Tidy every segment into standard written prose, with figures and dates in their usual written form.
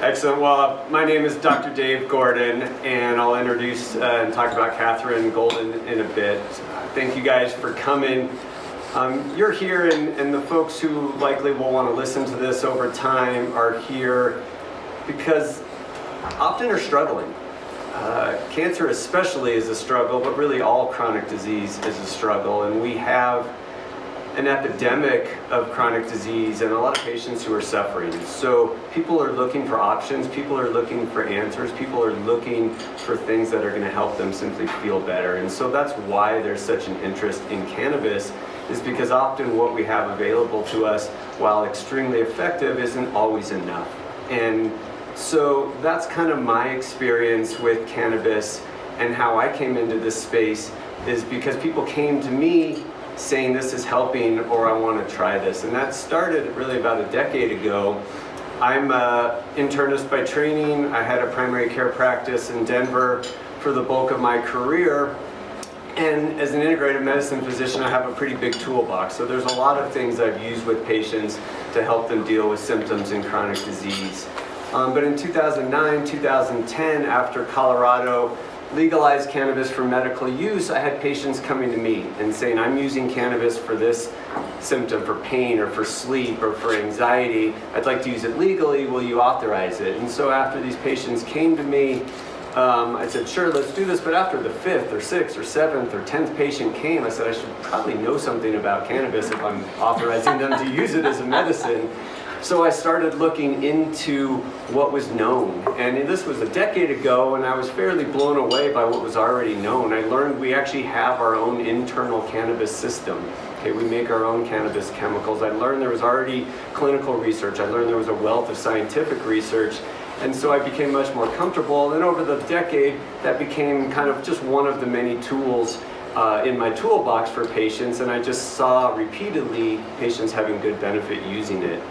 Excellent. Well, my name is Dr. Dave Gordon, and I'll introduce and talk about Katherine Golden in a bit. Thank you guys for coming. You're here, and the folks who likely will want to listen to this over time are here because often are struggling. Cancer especially is a struggle, but really all chronic disease is a struggle, and we have an epidemic of chronic disease and a lot of patients who are suffering. So people are looking for options, people are looking for answers, people are looking for things that are going to help them simply feel better. And so that's why there's such an interest in cannabis, is because often what we have available to us, while extremely effective, isn't always enough. And so that's kind of my experience with cannabis, and how I came into this space is because people came to me saying this is helping, or I want to try this. And that started really about a decade ago. I'm an internist by training. I had a primary care practice in Denver for the bulk of my career. And as an integrative medicine physician, I have a pretty big toolbox. So there's a lot of things I've used with patients to help them deal with symptoms in chronic disease. But in 2009, 2010, after Colorado legalized cannabis for medical use, I had patients coming to me and saying, I'm using cannabis for this symptom, for pain or for sleep or for anxiety. I'd like to use it legally. Will you authorize it? And so after these patients came to me, I said, sure, let's do this. But after the 5th or 6th or 7th or 10th patient came, I said, I should probably know something about cannabis if I'm authorizing them to use it as a medicine. So I started looking into what was known, and this was a decade ago, and I was fairly blown away by what was already known. I learned we actually have our own internal cannabis system. Okay, we make our own cannabis chemicals. I learned there was already clinical research. I learned there was a wealth of scientific research, and so I became much more comfortable. And over the decade, that became kind of just one of the many tools in my toolbox for patients, and I just saw repeatedly patients having good benefit using it.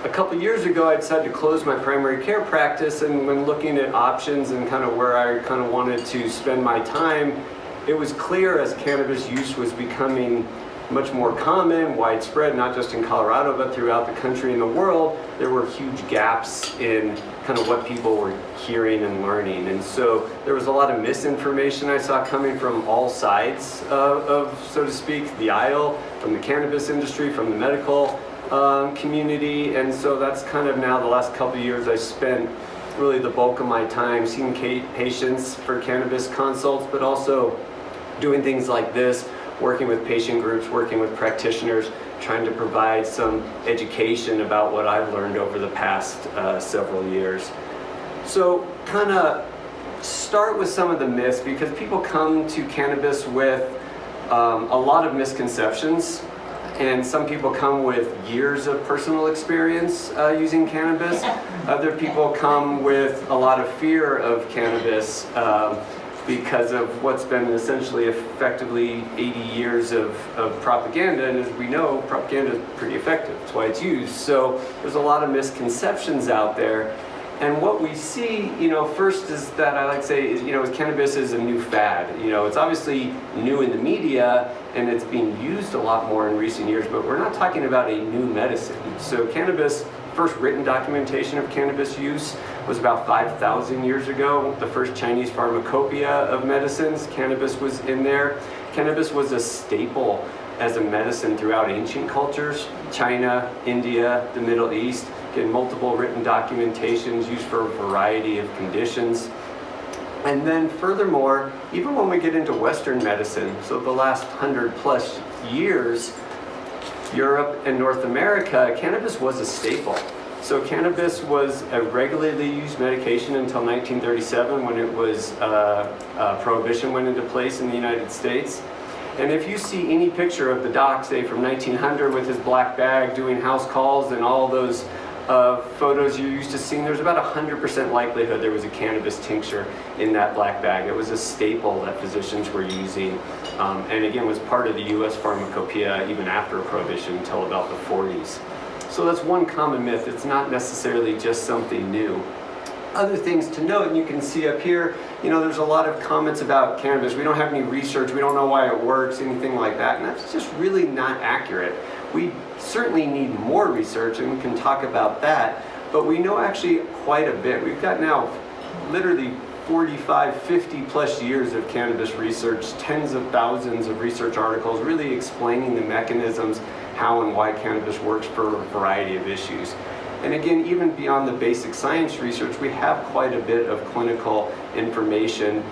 A couple years ago, I decided to close my primary care practice, and when looking at options and kind of where I kind of wanted to spend my time, it was clear as cannabis use was becoming much more common, widespread, not just in Colorado, but throughout the country and the world, there were huge gaps in kind of what people were hearing and learning. And so there was a lot of misinformation I saw coming from all sides of, so to speak, the aisle, from the cannabis industry, from the medical community. And so that's kind of now the last couple of years I spent really the bulk of my time seeing patients for cannabis consults, but also doing things like this, working with patient groups, working with practitioners, trying to provide some education about what I've learned over the past several years. So kind of start with some of the myths, because people come to cannabis with a lot of misconceptions. And some people come with years of personal experience using cannabis. Other people come with a lot of fear of cannabis because of what's been essentially effectively 80 years of propaganda. And as we know, propaganda is pretty effective. That's why it's used. So there's a lot of misconceptions out there. And what we see, first is that I like to say is, cannabis is a new fad. It's obviously new in the media, and it's being used a lot more in recent years, but we're not talking about a new medicine. So cannabis, first written documentation of cannabis use was about 5,000 years ago. The first Chinese pharmacopoeia of medicines, cannabis was in there. Cannabis was a staple as a medicine throughout ancient cultures, China, India, the Middle East. Again, multiple written documentations used for a variety of conditions. And then furthermore, even when we get into Western medicine, so the last 100+ years, Europe and North America, cannabis was a staple. So cannabis was a regularly used medication until 1937, when it was prohibition went into place in the United States. And if you see any picture of the doc, say from 1900 with his black bag doing house calls and all those photos you're used to seeing, there's about 100% likelihood there was a cannabis tincture in that black bag. It was a staple that physicians were using, and again was part of the US pharmacopoeia even after Prohibition until about the 40s. So that's one common myth. It's not necessarily just something new. Other things to note, and you can see up here, there's a lot of comments about cannabis. We don't have any research, we don't know why it works, anything like that, and that's just really not accurate. We certainly need more research, and we can talk about that. but we know actually quite a bit. We've got now literally 45, 50 plus years of cannabis research, tens of thousands of research articles really explaining the mechanisms, how and why cannabis works for a variety of issues. And again, even beyond the basic science research, we have quite a bit of clinical information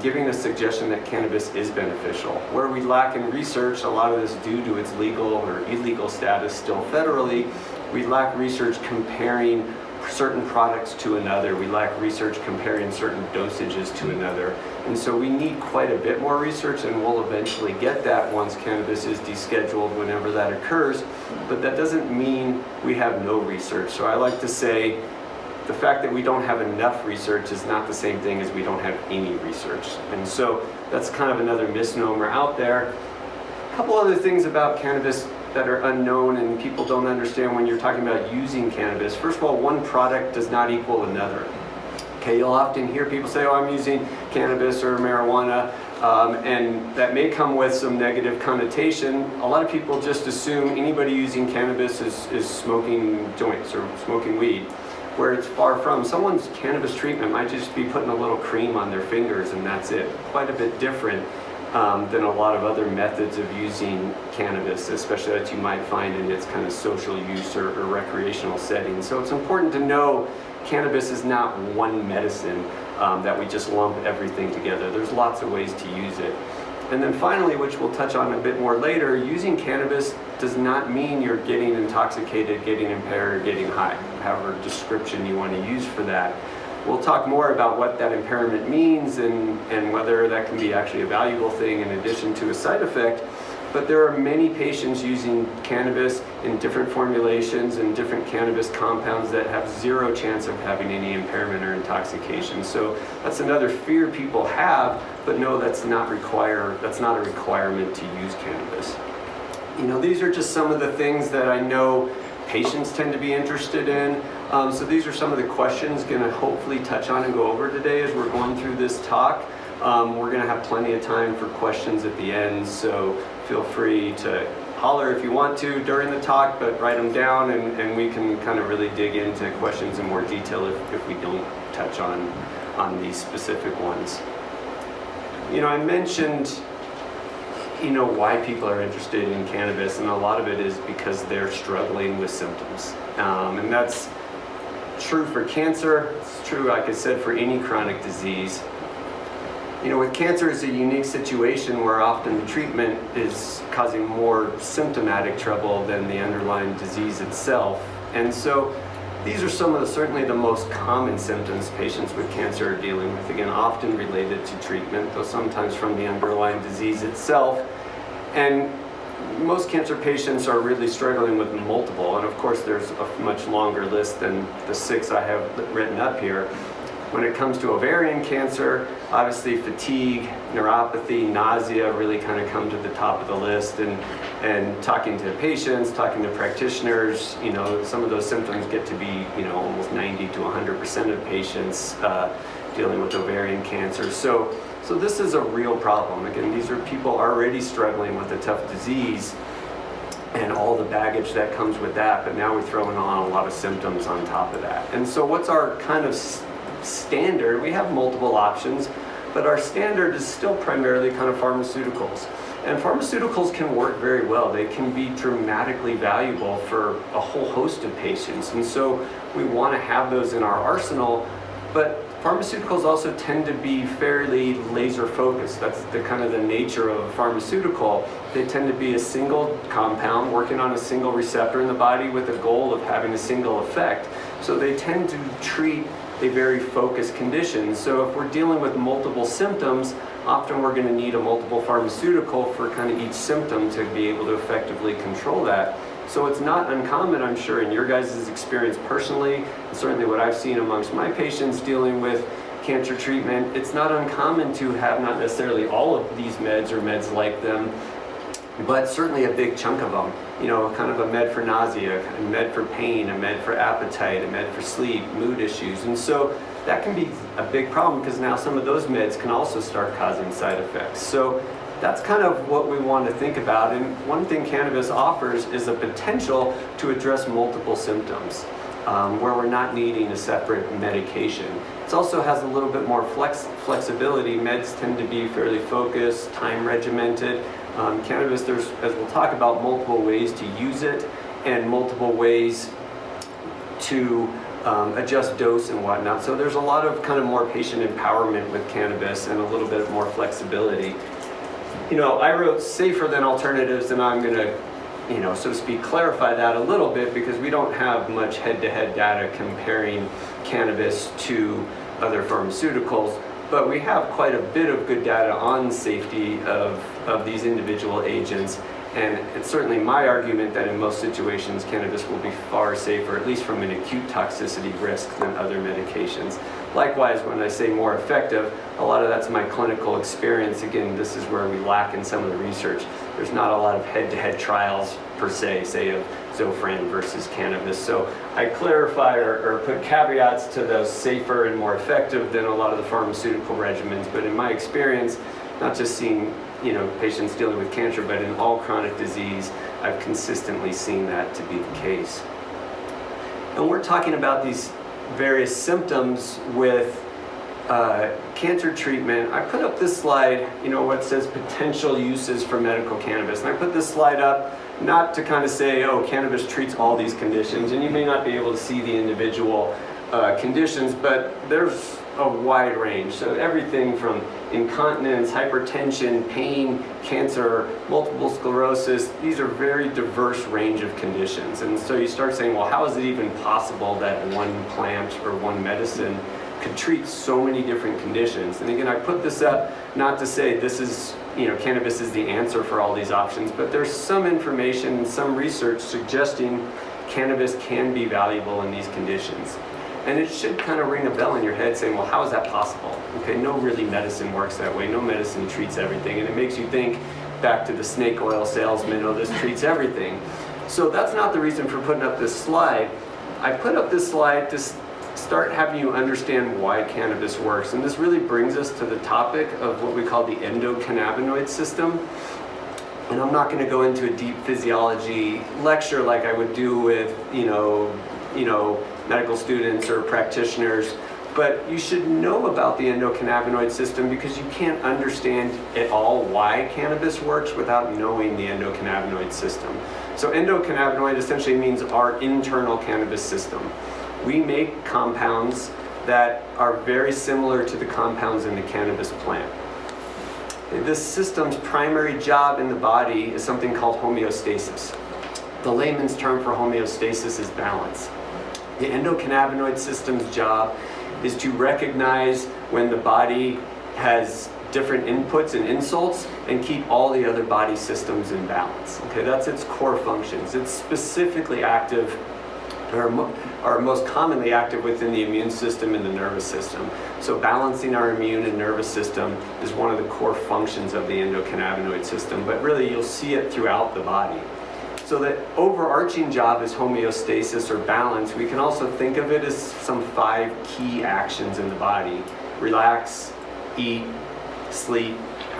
giving a suggestion that cannabis is beneficial. Where we lack in research, a lot of this due to its legal or illegal status still federally, we lack research comparing certain products to another. We lack research comparing certain dosages to another. And so we need quite a bit more research, and we'll eventually get that once cannabis is descheduled, whenever that occurs. But that doesn't mean we have no research. So I like to say the fact that we don't have enough research is not the same thing as we don't have any research. And so that's kind of another misnomer out there. A couple other things about cannabis that are unknown and people don't understand when you're talking about using cannabis. First of all, one product does not equal another. Okay, you'll often hear people say, oh, I'm using cannabis or marijuana, and that may come with some negative connotation. A lot of people just assume anybody using cannabis is smoking joints or smoking weed, where it's far from. Someone's cannabis treatment might just be putting a little cream on their fingers and that's it. Quite a bit different than a lot of other methods of using cannabis, especially that you might find in its kind of social use or recreational setting. So it's important to know cannabis is not one medicine that we just lump everything together. There's lots of ways to use it. And then finally, which we'll touch on a bit more later, using cannabis does not mean you're getting intoxicated, getting impaired, or getting high, however description you want to use for that. We'll talk more about what that impairment means and whether that can be actually a valuable thing in addition to a side effect. But there are many patients using cannabis in different formulations and different cannabis compounds that have zero chance of having any impairment or intoxication. So that's another fear people have, but no, that's not a requirement to use cannabis. You know, these are just some of the things that I know patients tend to be interested in. So these are some of the questions going to hopefully touch on and go over today as we're going through this talk. We're going to have plenty of time for questions at the end, so feel free to holler if you want to during the talk, but write them down and we can kind of really dig into questions in more detail if we don't touch on these specific ones. You know, I mentioned why people are interested in cannabis, and a lot of it is because they're struggling with symptoms. And that's true for cancer, it's true, like I said, for any chronic disease. You know, with cancer, it's a unique situation where often the treatment is causing more symptomatic trouble than the underlying disease itself. And so these are certainly the most common symptoms patients with cancer are dealing with, again, often related to treatment, though sometimes from the underlying disease itself. And most cancer patients are really struggling with multiple, and of course there's a much longer list than the 6 I have written up here. When it comes to ovarian cancer, obviously fatigue, neuropathy, nausea really kind of come to the top of the list, and talking to patients, talking to practitioners, some of those symptoms get to be, almost 90 to 100% of patients dealing with ovarian cancer. So this is a real problem. Again, these are people already struggling with a tough disease and all the baggage that comes with that, but now we're throwing on a lot of symptoms on top of that. And so what's our kind of standard? We have multiple options, but our standard is still primarily kind of pharmaceuticals. And pharmaceuticals can work very well. They can be dramatically valuable for a whole host of patients. And so we want to have those in our arsenal, but pharmaceuticals also tend to be fairly laser focused. That's the kind of the nature of a pharmaceutical. They tend to be a single compound working on a single receptor in the body with a goal of having a single effect. So they tend to treat a very focused condition. So if we're dealing with multiple symptoms, often we're going to need a multiple pharmaceutical for kind of each symptom to be able to effectively control that. So it's not uncommon, I'm sure, in your guys' experience personally, and certainly what I've seen amongst my patients dealing with cancer treatment, it's not uncommon to have not necessarily all of these meds or meds like them, but certainly a big chunk of them. Kind of a med for nausea, a med for pain, a med for appetite, a med for sleep, mood issues. And so that can be a big problem because now some of those meds can also start causing side effects. So that's kind of what we want to think about. And one thing cannabis offers is a potential to address multiple symptoms. where we're not needing a separate medication. It also has a little bit more flexibility. Meds tend to be fairly focused, time regimented. Cannabis, there's, as we'll talk about, multiple ways to use it and multiple ways to adjust dose and whatnot. So there's a lot of kind of more patient empowerment with cannabis and a little bit more flexibility. You know, I wrote safer than alternatives, and I'm going to, you know, so to speak, clarify that a little bit because we don't have much head-to-head data comparing cannabis to other pharmaceuticals, but we have quite a bit of good data on safety of these individual agents. And it's certainly my argument that in most situations, cannabis will be far safer, at least from an acute toxicity risk, than other medications. Likewise, when I say more effective, a lot of that's my clinical experience. Again, this is where we lack in some of the research. There's not a lot of head-to-head trials per se, say of Zofran versus cannabis. So I clarify or put caveats to those safer and more effective than a lot of the pharmaceutical regimens. But in my experience, not just seeing, you know, patients dealing with cancer, but in all chronic disease, I've consistently seen that to be the case. And we're talking about these various symptoms with cancer treatment. I put up this slide, you know, what says potential uses for medical cannabis. And I put this slide up not to kind of say, oh, cannabis treats all these conditions, and you may not be able to see the individual conditions, but there's a wide range. So everything from incontinence, hypertension, pain, cancer, multiple sclerosis, these are very diverse range of conditions. And so you start saying, well, how is it even possible that one plant or one medicine could treat so many different conditions? And again, I put this up not to say this is, you know, cannabis is the answer for all these options, but there's some information, some research suggesting cannabis can be valuable in these conditions. And it should kind of ring a bell in your head saying, well, how is that possible? Okay, no really medicine works that way. No medicine treats everything. And it makes you think back to the snake oil salesman, oh, this treats everything. So that's not the reason for putting up this slide. I put up this slide to start having you understand why cannabis works. And this really brings us to the topic of what we call the endocannabinoid system. And I'm not going to go into a deep physiology lecture like I would do with, you know, medical students or practitioners, but you should know about the endocannabinoid system because you can't understand at all why cannabis works without knowing the endocannabinoid system. So endocannabinoid essentially means our internal cannabis system. We make compounds that are very similar to the compounds in the cannabis plant. This system's primary job in the body is something called homeostasis. The layman's term for homeostasis is balance. The endocannabinoid system's job is to recognize when the body has different inputs and insults and keep all the other body systems in balance. Okay, that's its core functions. It's specifically active, or most commonly active within the immune system and the nervous system. So balancing our immune and nervous system is one of the core functions of the endocannabinoid system, but really you'll see it throughout the body. So the overarching job is homeostasis or balance. We can also think of it as some 5 key actions in the body: relax, eat, sleep,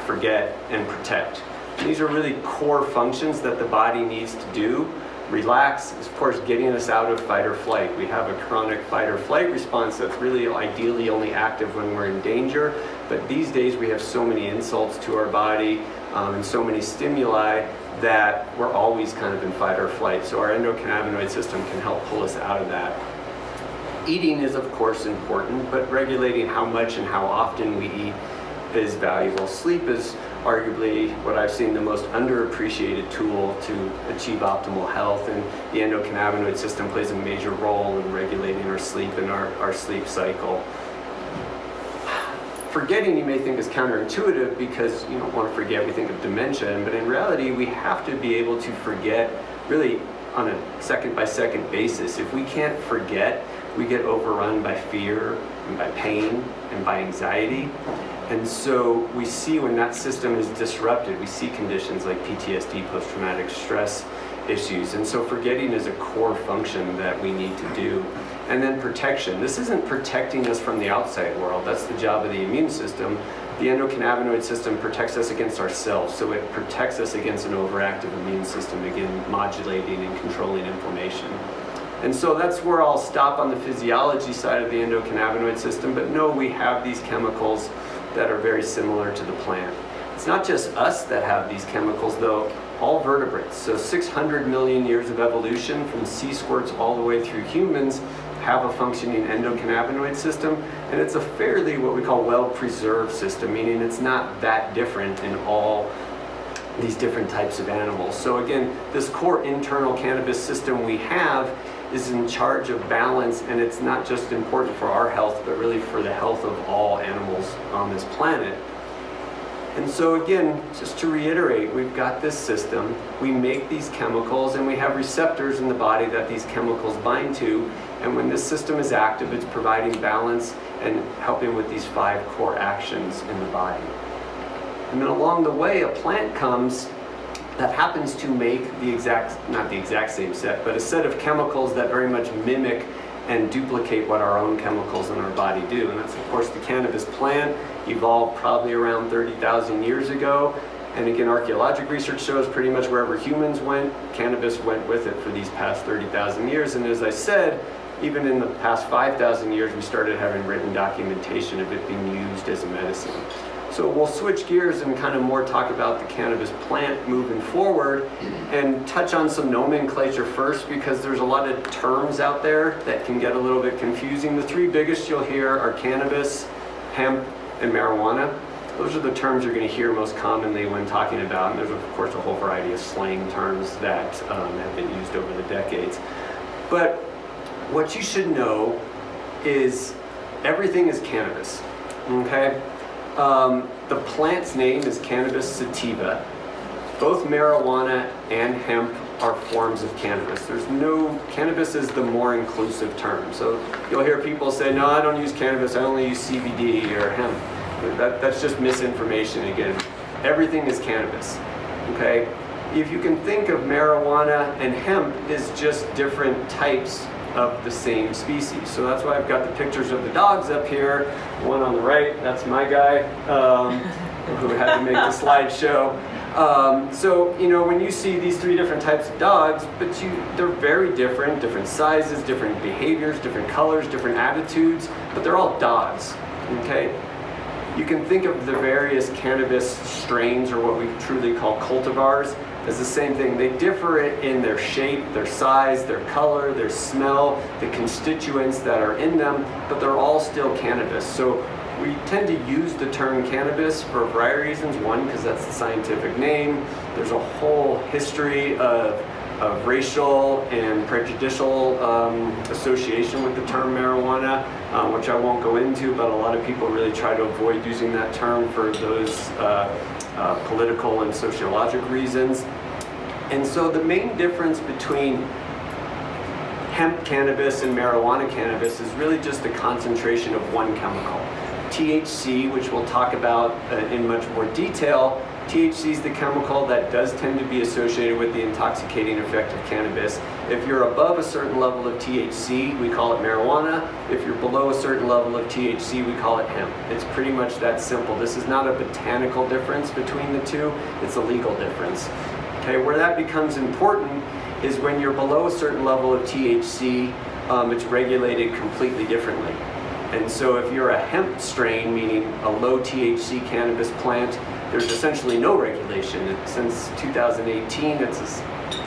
forget, and protect. And these are really core functions that the body needs to do. Relax is, of course, getting us out of fight or flight. We have a chronic fight or flight response that's really ideally only active when we're in danger. But these days we have so many insults to our body and so many stimuli that we're always kind of in fight or flight. So our endocannabinoid system can help pull us out of that. Eating is, of course, important, but regulating how much and how often we eat is valuable. Sleep is arguably what I've seen the most underappreciated tool to achieve optimal health, and the endocannabinoid system plays a major role in regulating our sleep and our sleep cycle. Forgetting, you may think, is counterintuitive because you don't want to forget. We think of dementia, but in reality we have to be able to forget really on a second-by-second basis. If we can't forget, we get overrun by fear and by pain and by anxiety. And so we see when that system is disrupted, we see conditions like PTSD, post-traumatic stress issues. And so forgetting is a core function that we need to do. And then protection. This isn't protecting us from the outside world. That's the job of the immune system. The endocannabinoid system protects us against ourselves. So it protects us against an overactive immune system, again, modulating and controlling inflammation. And so that's where I'll stop on the physiology side of the endocannabinoid system, but no, we have these chemicals that are very similar to the plant. It's not just us that have these chemicals though, all vertebrates. So 600 million years of evolution from sea squirts all the way through humans have a functioning endocannabinoid system, and it's a fairly what we call well-preserved system, meaning it's not that different in all these different types of animals. So again, this core internal cannabis system we have is in charge of balance, and it's not just important for our health, but really for the health of all animals on this planet. And so again, just to reiterate, we've got this system, we make these chemicals, and we have receptors in the body that these chemicals bind to, and when this system is active, it's providing balance and helping with these 5 core actions in the body. And then along the way, a plant comes that happens to make not the exact same set, but a set of chemicals that very much mimic and duplicate what our own chemicals in our body do. And that's of course the cannabis plant, evolved probably around 30,000 years ago. And again, archaeologic research shows pretty much wherever humans went, cannabis went with it for these past 30,000 years. And as I said, even in the past 5,000 years, we started having written documentation of it being used as a medicine. So we'll switch gears and kind of more talk about the cannabis plant moving forward and touch on some nomenclature first, because there's a lot of terms out there that can get a little bit confusing. The 3 biggest you'll hear are cannabis, hemp, and marijuana. Those are the terms you're going to hear most commonly when talking about, and there's of course a whole variety of slang terms that have been used over the decades. But what you should know is everything is cannabis, okay? The plant's name is Cannabis sativa. Both marijuana and hemp are forms of cannabis. Cannabis is the more inclusive term. So you'll hear people say, no, I don't use cannabis, I only use CBD or hemp. That's just misinformation again. Everything is cannabis, okay? If you can think of marijuana and hemp as just different types of the same species. So that's why I've got the pictures of the dogs up here. One on the right, that's my guy, who had to make the slideshow. So, you know, when you see these 3 different types of dogs, they're very different sizes, different behaviors, different colors, different attitudes, but they're all dogs, okay? You can think of the various cannabis strains, or what we truly call cultivars, as the same thing. They differ in their shape, their size, their color, their smell, the constituents that are in them, but they're all still cannabis. So we tend to use the term cannabis for a variety of reasons. One, because that's the scientific name. There's a whole history of racial and prejudicial association with the term marijuana, which I won't go into, but a lot of people really try to avoid using that term for those political and sociologic reasons. And so the main difference between hemp cannabis and marijuana cannabis is really just the concentration of one chemical. THC, which we'll talk about in much more detail. THC is the chemical that does tend to be associated with the intoxicating effect of cannabis. If you're above a certain level of THC, we call it marijuana. If you're below a certain level of THC, we call it hemp. It's pretty much that simple. This is not a botanical difference between the two, it's a legal difference. Okay, where that becomes important is when you're below a certain level of THC, it's regulated completely differently. And so if you're a hemp strain, meaning a low THC cannabis plant, there's essentially no regulation. Since 2018, it's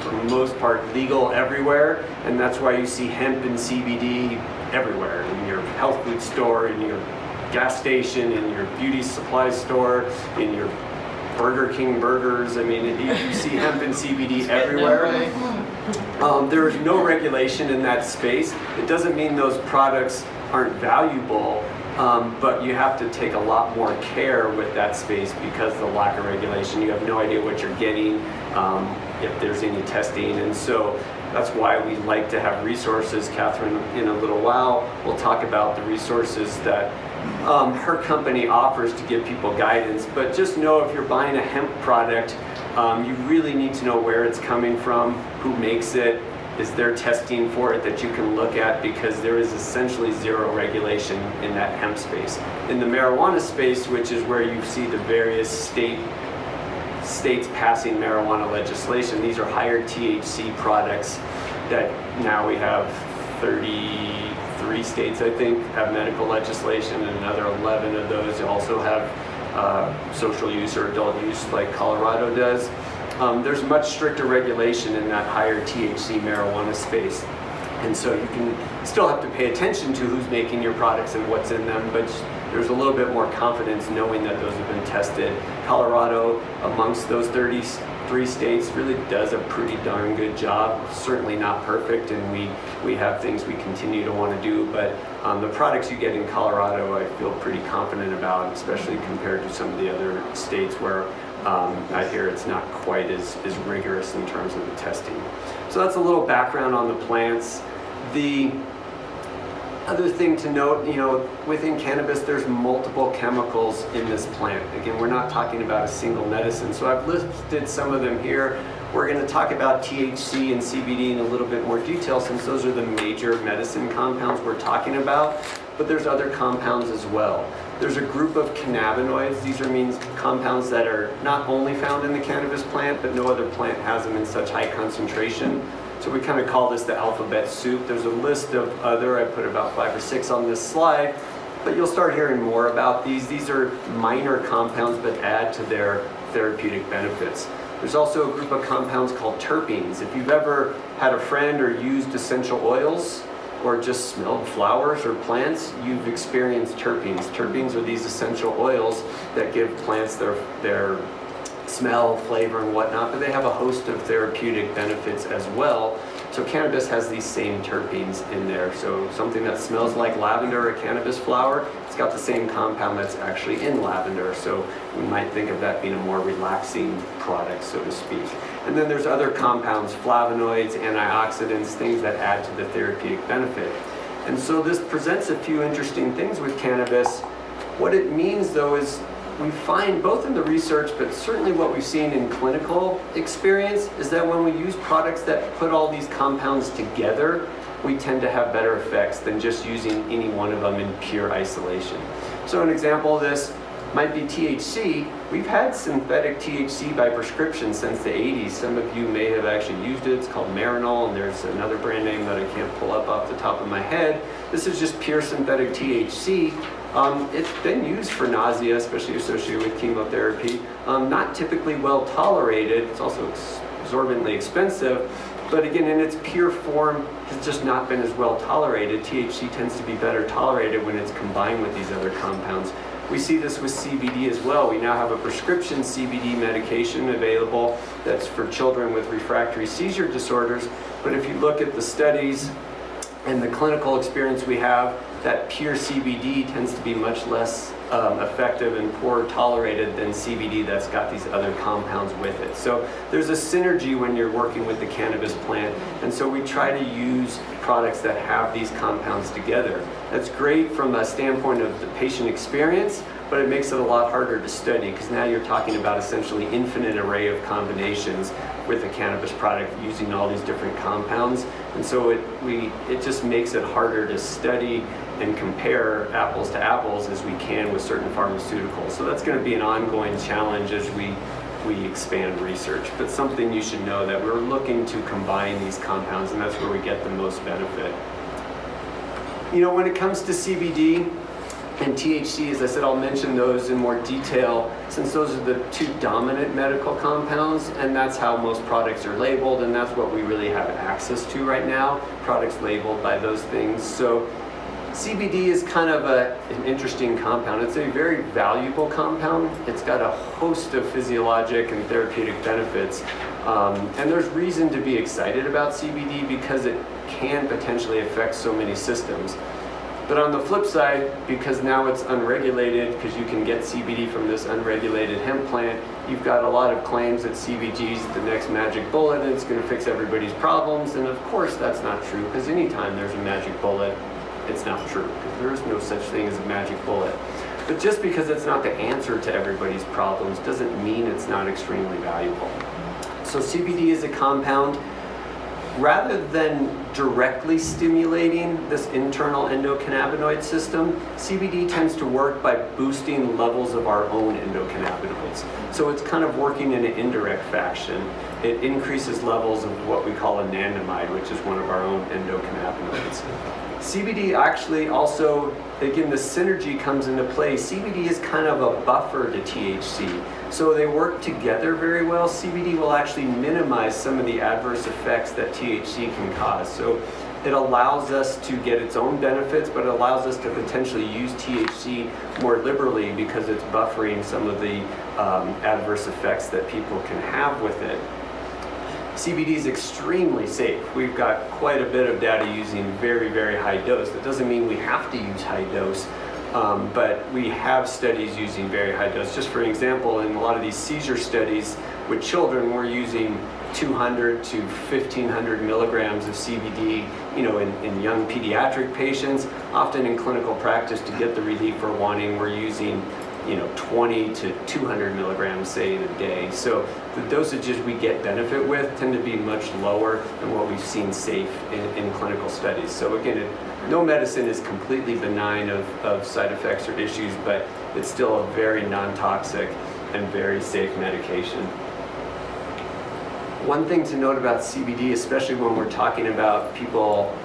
for the most part legal everywhere, and that's why you see hemp and CBD everywhere, in your health food store, in your gas station, in your beauty supply store, in your Burger King burgers. I mean, you see hemp and CBD everywhere. There is no regulation in that space. It doesn't mean those products aren't valuable, but you have to take a lot more care with that space because of the lack of regulation. You have no idea what you're getting, if there's any testing, and so that's why we like to have resources. Katherine, in a little while, will talk about the resources that her company offers to give people guidance. But just know, if you're buying a hemp product, you really need to know where it's coming from, who makes it, is there testing for it that you can look at, because there is essentially zero regulation in that hemp space. In the marijuana space, which is where you see the various states passing marijuana legislation, these are higher THC products. that now we have 33 states, I think, have medical legislation, and another 11 of those also have social use or adult use like Colorado does. There's much stricter regulation in that higher THC marijuana space. And so you can still have to pay attention to who's making your products and what's in them, but there's a little bit more confidence knowing that those have been tested. Colorado, amongst those 33 states, really does a pretty darn good job. Certainly not perfect, and we have things we continue to want to do, but the products you get in Colorado I feel pretty confident about, especially compared to some of the other states where I hear it's not quite as rigorous in terms of the testing. So that's a little background on the plants. The other thing to note, within cannabis, there's multiple chemicals in this plant. Again, we're not talking about a single medicine. So I've listed some of them here. We're going to talk about THC and CBD in a little bit more detail since those are the major medicine compounds we're talking about, but there's other compounds as well. There's a group of cannabinoids. These means compounds that are not only found in the cannabis plant, but no other plant has them in such high concentration. So we kind of call this the alphabet soup. There's a list of other, I put about 5 or 6 on this slide, but you'll start hearing more about these. These are minor compounds but add to their therapeutic benefits. There's also a group of compounds called terpenes. If you've ever had a friend or used essential oils or just smelled flowers or plants, you've experienced terpenes. Terpenes are these essential oils that give plants their smell, flavor, and whatnot, but they have a host of therapeutic benefits as well. So cannabis has these same terpenes in there. So something that smells like lavender or cannabis flower, it's got the same compound that's actually in lavender. So we might think of that being a more relaxing product, so to speak. And then there's other compounds, flavonoids, antioxidants, things that add to the therapeutic benefit. And so this presents a few interesting things with cannabis. What it means though is we find both in the research, but certainly what we've seen in clinical experience, is that when we use products that put all these compounds together, we tend to have better effects than just using any one of them in pure isolation. So an example of this might be THC. We've had synthetic THC by prescription since the 80s. Some of you may have actually used it. It's called Marinol, and there's another brand name that I can't pull up off the top of my head. This is just pure synthetic THC. It's been used for nausea, especially associated with chemotherapy. Not typically well tolerated. It's also exorbitantly expensive. But again, in its pure form, it's just not been as well tolerated. THC tends to be better tolerated when it's combined with these other compounds. We see this with CBD as well. We now have a prescription CBD medication available that's for children with refractory seizure disorders. But if you look at the studies and the clinical experience we have, that pure CBD tends to be much less effective and poor tolerated than CBD that's got these other compounds with it. So there's a synergy when you're working with the cannabis plant, and so we try to use products that have these compounds together. That's great from a standpoint of the patient experience, but it makes it a lot harder to study because now you're talking about essentially infinite array of combinations with a cannabis product using all these different compounds, and so it just makes it harder to study and compare apples to apples as we can with certain pharmaceuticals. So that's going to be an ongoing challenge as we expand research, but something you should know that we're looking to combine these compounds, and that's where we get the most benefit. When it comes to CBD and THC, as I said, I'll mention those in more detail since those are the two dominant medical compounds, and that's how most products are labeled, and that's what we really have access to right now, products labeled by those things. So CBD is kind of an interesting compound. It's a very valuable compound. It's got a host of physiologic and therapeutic benefits. And there's reason to be excited about CBD because it can potentially affect so many systems. But on the flip side, because now it's unregulated, because you can get CBD from this unregulated hemp plant, you've got a lot of claims that CBD is the next magic bullet and it's going to fix everybody's problems. And of course that's not true, because anytime there's a magic bullet, it's not true, because there is no such thing as a magic bullet. But just because it's not the answer to everybody's problems doesn't mean it's not extremely valuable. So CBD is a compound, rather than directly stimulating this internal endocannabinoid system, CBD tends to work by boosting levels of our own endocannabinoids. So it's kind of working in an indirect fashion. it increases levels of what we call anandamide, which is one of our own endocannabinoids. CBD actually also, again, the synergy comes into play. CBD is kind of a buffer to THC. So they work together very well. CBD will actually minimize some of the adverse effects that THC can cause. So it allows us to get its own benefits, but it allows us to potentially use THC more liberally because it's buffering some of the adverse effects that people can have with it. CBD is extremely safe. We've got quite a bit of data using very, very high dose. That doesn't mean we have to use high dose, but we have studies using very high dose. Just for example, in a lot of these seizure studies with children, we're using 200 to 1,500 milligrams of CBD, in young pediatric patients. Often in clinical practice, to get the relief we're wanting, we're using 20 to 200 milligrams, say, in a day. So the dosages we get benefit with tend to be much lower than what we've seen safe in clinical studies. So again, no medicine is completely benign of side effects or issues, but it's still a very non-toxic and very safe medication. One thing to note about CBD, especially when we're talking about people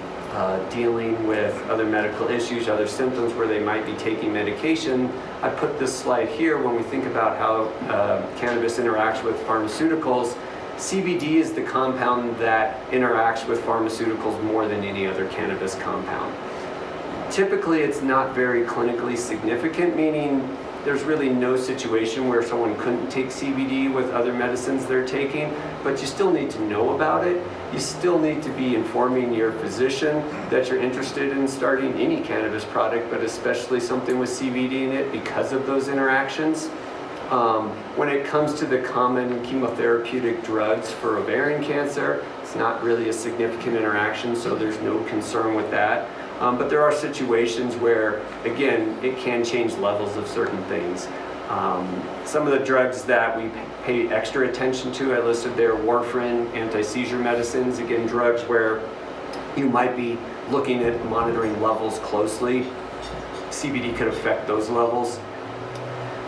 dealing with other medical issues, other symptoms where they might be taking medication, I put this slide here when we think about how cannabis interacts with pharmaceuticals. CBD is the compound that interacts with pharmaceuticals more than any other cannabis compound. Typically, it's not very clinically significant, meaning there's really no situation where someone couldn't take CBD with other medicines they're taking, but you still need to know about it. You still need to be informing your physician that you're interested in starting any cannabis product, but especially something with CBD in it because of those interactions. When it comes to the common chemotherapeutic drugs for ovarian cancer, it's not really a significant interaction, so there's no concern with that. But there are situations where, again, it can change levels of certain things. Some of the drugs that we pay extra attention to, I listed there, warfarin, anti-seizure medicines, again, drugs where you might be looking at monitoring levels closely. CBD could affect those levels.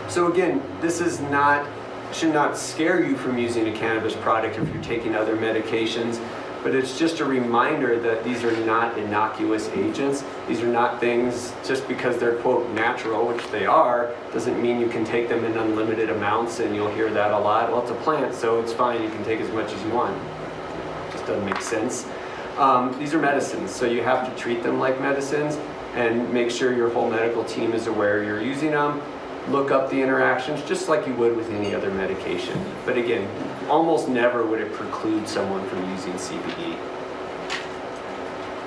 So again, this should not scare you from using a cannabis product if you're taking other medications. But it's just a reminder that these are not innocuous agents. These are not things, just because they're, quote, natural, which they are, doesn't mean you can take them in unlimited amounts, and you'll hear that a lot. Well, it's a plant, so it's fine, you can take as much as you want. It just doesn't make sense. These are medicines, so you have to treat them like medicines and make sure your whole medical team is aware you're using them. Look up the interactions just like you would with any other medication. But again, almost never would it preclude someone from using CBD.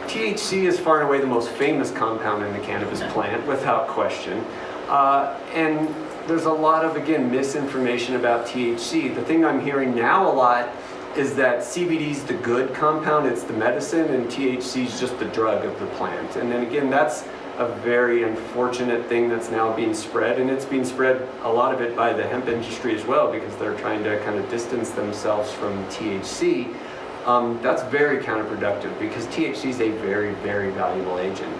THC is far and away the most famous compound in the cannabis plant, without question. And there's a lot of, again, misinformation about THC. The thing I'm hearing now a lot is that CBD is the good compound, it's the medicine, and THC is just the drug of the plant. And then again, that's a very unfortunate thing that's now being spread, and it's being spread, a lot of it, by the hemp industry as well, because they're trying to kind of distance themselves from THC. That's very counterproductive because THC is a very, very valuable agent.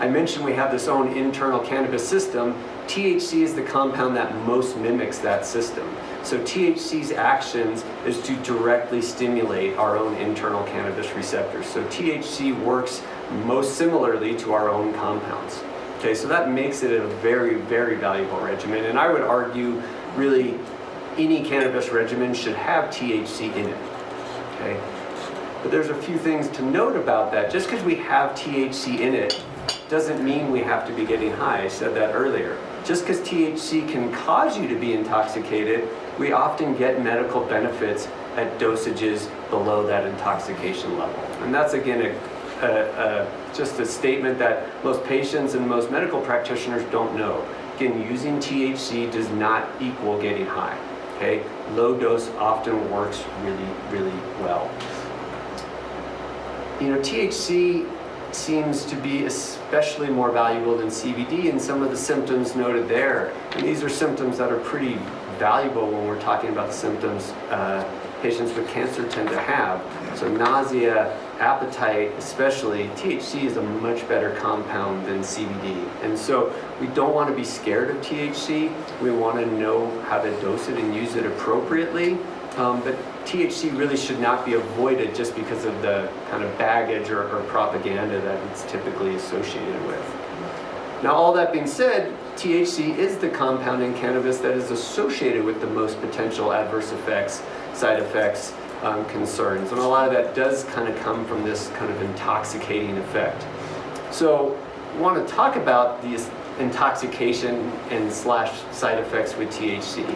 I mentioned we have this own internal cannabis system. THC is the compound that most mimics that system. So THC's actions is to directly stimulate our own internal cannabis receptors. So THC works most similarly to our own compounds. Okay, so that makes it a very, very valuable regimen. And I would argue, really, any cannabis regimen should have THC in it. Okay, but there's a few things to note about that. Just because we have THC in it doesn't mean we have to be getting high. I said that earlier. Just because THC can cause you to be intoxicated, we often get medical benefits at dosages below that intoxication level. And that's, again, just a statement that most patients and most medical practitioners don't know. Again, using THC does not equal getting high. Okay? Low dose often works really, really well. THC seems to be especially more valuable than CBD in some of the symptoms noted there. And these are symptoms that are pretty valuable when we're talking about the symptoms patients with cancer tend to have. So nausea, appetite, especially, THC is a much better compound than CBD. And so we don't want to be scared of THC. We want to know how to dose it and use it appropriately. but THC really should not be avoided just because of the kind of baggage or propaganda that it's typically associated with. Now, all that being said, THC is the compound in cannabis that is associated with the most potential adverse effects, side effects, concerns. And a lot of that does kind of come from this kind of intoxicating effect. So I want to talk about these intoxication and / side effects with THC.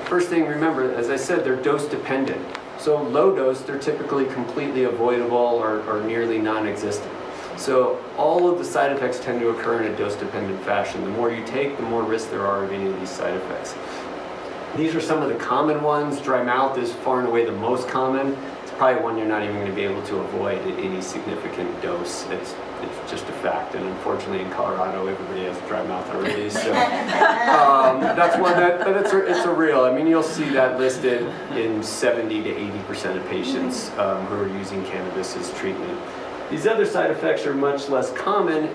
First thing, remember, as I said, they're dose dependent. So low dose, they're typically completely avoidable or nearly non-existent. So all of the side effects tend to occur in a dose-dependent fashion. The more you take, the more risk there are of any of these side effects. These are some of the common ones. Dry mouth is far and away the most common. It's probably one you're not even going to be able to avoid at any significant dose. It's just a fact, and unfortunately in Colorado, everybody has dry mouth already. So that's one but it's a real. I mean, you'll see that listed in 70 to 80% of patients who are using cannabis as treatment. These other side effects are much less common,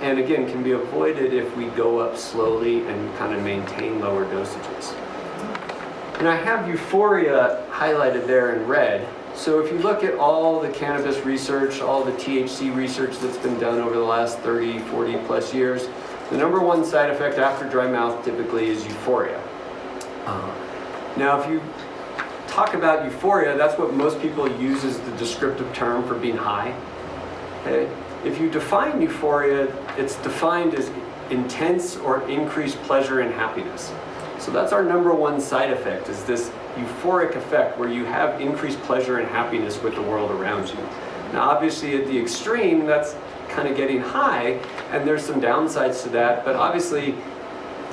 and again, can be avoided if we go up slowly and kind of maintain lower dosages. And I have euphoria highlighted there in red. So if you look at all the cannabis research, all the THC research that's been done over the last 30, 40 plus years, the number one side effect after dry mouth typically is euphoria. Now, if you talk about euphoria, that's what most people use as the descriptive term for being high. Okay? If you define euphoria, it's defined as intense or increased pleasure and happiness. So that's our number one side effect, is this euphoric effect where you have increased pleasure and happiness with the world around you. Now, obviously at the extreme, that's kind of getting high, and there's some downsides to that, but obviously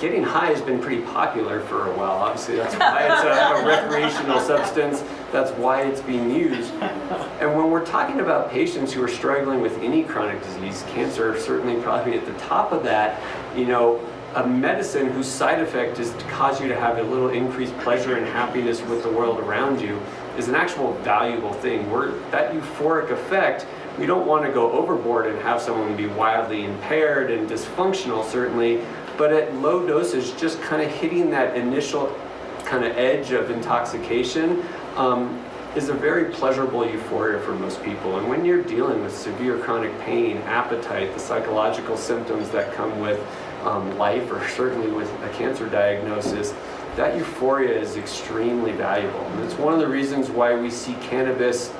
getting high has been pretty popular for a while. Obviously, that's why it's a recreational substance. That's why it's being used. And when we're talking about patients who are struggling with any chronic disease, cancer certainly probably at the top of that, you know, a medicine whose side effect is to cause you to have a little increased pleasure and happiness with the world around you is an actual valuable thing. That euphoric effect, we don't want to go overboard and have someone be wildly impaired and dysfunctional, certainly, but at low dosage, just kind of hitting that initial kind of edge of intoxication is a very pleasurable euphoria for most people. And when you're dealing with severe chronic pain, appetite, the psychological symptoms that come with life, or certainly with a cancer diagnosis, that euphoria is extremely valuable. And it's one of the reasons why we see cannabis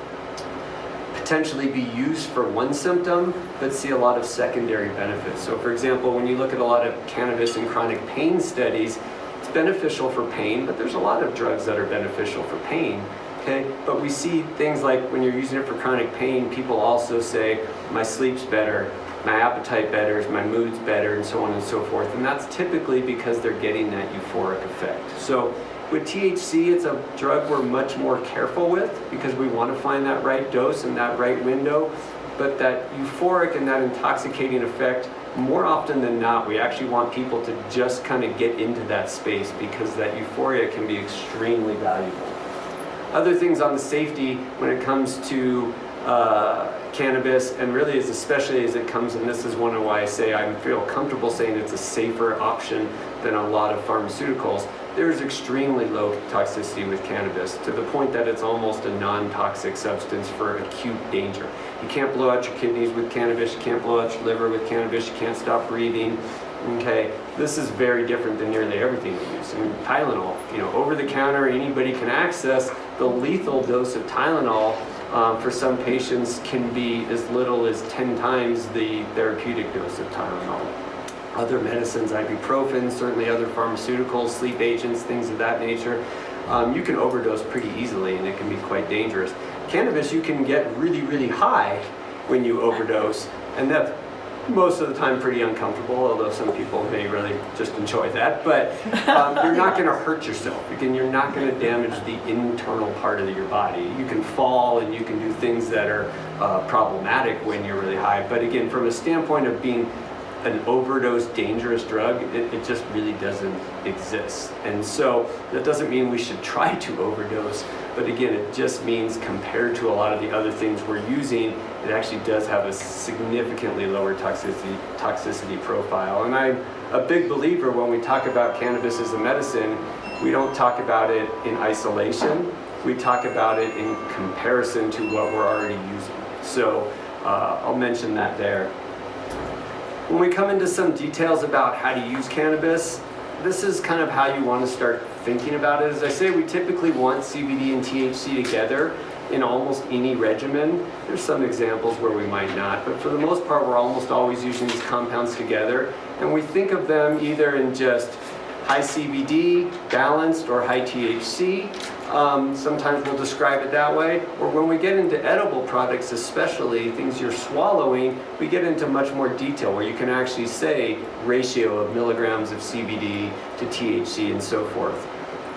potentially be used for one symptom, but see a lot of secondary benefits. So for example, when you look at a lot of cannabis and chronic pain studies, it's beneficial for pain, but there's a lot of drugs that are beneficial for pain. Okay? But we see things like when you're using it for chronic pain, people also say, my sleep's better, my appetite better, my mood's better, and so on and so forth. And that's typically because they're getting that euphoric effect. So with THC, it's a drug we're much more careful with because we want to find that right dose and that right window. But that euphoric and that intoxicating effect, more often than not, we actually want people to just kind of get into that space because that euphoria can be extremely valuable. Other things on the safety when it comes to cannabis, and really is especially as it comes, and this is one of why I say I feel comfortable saying it's a safer option than a lot of pharmaceuticals. There's extremely low toxicity with cannabis to the point that it's almost a non-toxic substance for acute danger. You can't blow out your kidneys with cannabis, you can't blow out your liver with cannabis, you can't stop breathing. Okay, this is very different than nearly everything we use. I mean, Tylenol, you know, over the counter, anybody can access. The lethal dose of Tylenol for some patients can be as little as 10 times the therapeutic dose of Tylenol. Other medicines, ibuprofen, certainly other pharmaceuticals, sleep agents, things of that nature, you can overdose pretty easily and it can be quite dangerous. Cannabis, you can get really, really high when you overdose, and that's most of the time pretty uncomfortable, although some people may really just enjoy that. But you're not going to hurt yourself. Again, you're not going to damage the internal part of your body. You can fall and you can do things that are problematic when you're really high. But again, from a standpoint of being an overdose dangerous drug, it just really doesn't exist. And so that doesn't mean we should try to overdose, but again, it just means compared to a lot of the other things we're using, it actually does have a significantly lower toxicity profile. And I'm a big believer when we talk about cannabis as a medicine, we don't talk about it in isolation. We talk about it in comparison to what we're already using. So I'll mention that there. When we come into some details about how to use cannabis, this is kind of how you want to start thinking about it. As I say, we typically want CBD and THC together in almost any regimen. There's some examples where we might not, but for the most part, we're almost always using these compounds together. And we think of them either in just high CBD, balanced, or high THC. Sometimes we'll describe it that way. Or when we get into edible products, especially things you're swallowing, we get into much more detail where you can actually say ratio of milligrams of CBD to THC and so forth.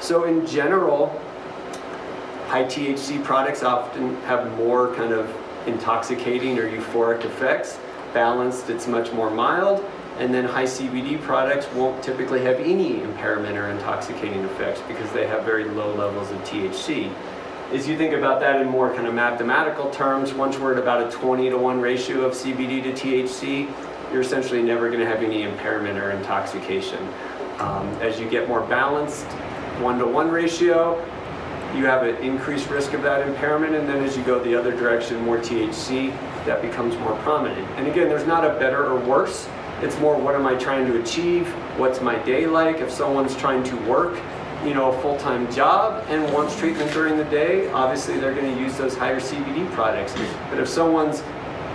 So in general, high THC products often have more kind of intoxicating or euphoric effects. Balanced, it's much more mild. And then high CBD products won't typically have any impairment or intoxicating effects because they have very low levels of THC. As you think about that in more kind of mathematical terms, once we're at about a 20-to-1 ratio of CBD to THC, you're essentially never going to have any impairment or intoxication. As you get more balanced, 1-to-1 ratio, you have an increased risk of that impairment, and then as you go the other direction, more THC, that becomes more prominent. And again, there's not a better or worse. It's more, what am I trying to achieve? What's my day like? If someone's trying to work, a full-time job and wants treatment during the day, obviously they're going to use those higher CBD products. But if someone's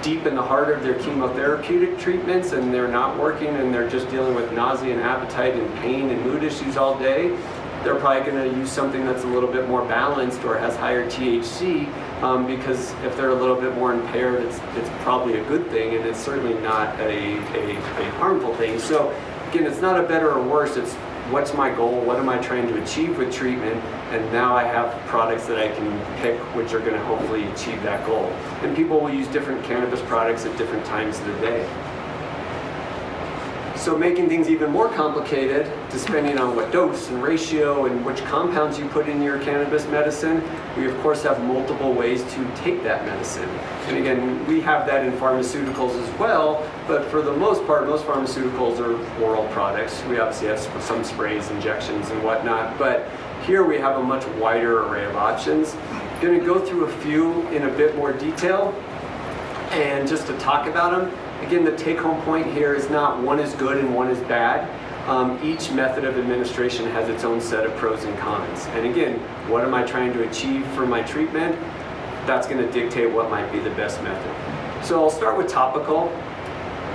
deep in the heart of their chemotherapeutic treatments and they're not working and they're just dealing with nausea and appetite and pain and mood issues all day, they're probably going to use something that's a little bit more balanced or has higher THC, because if they're a little bit more impaired, it's probably a good thing, and it's certainly not a harmful thing. So again, it's not a better or worse, it's what's my goal, what am I trying to achieve with treatment, and now I have products that I can pick which are going to hopefully achieve that goal. And people will use different cannabis products at different times of the day. So making things even more complicated, depending on what dose and ratio and which compounds you put in your cannabis medicine, we of course have multiple ways to take that medicine. And again, we have that in pharmaceuticals as well, but for the most part, most pharmaceuticals are oral products. We obviously have some sprays, injections, and whatnot, but here we have a much wider array of options. I'm going to go through a few in a bit more detail, and just to talk about them. Again, the take-home point here is not one is good and one is bad. Each method of administration has its own set of pros and cons. And again, what am I trying to achieve for my treatment? That's going to dictate what might be the best method. So I'll start with topical.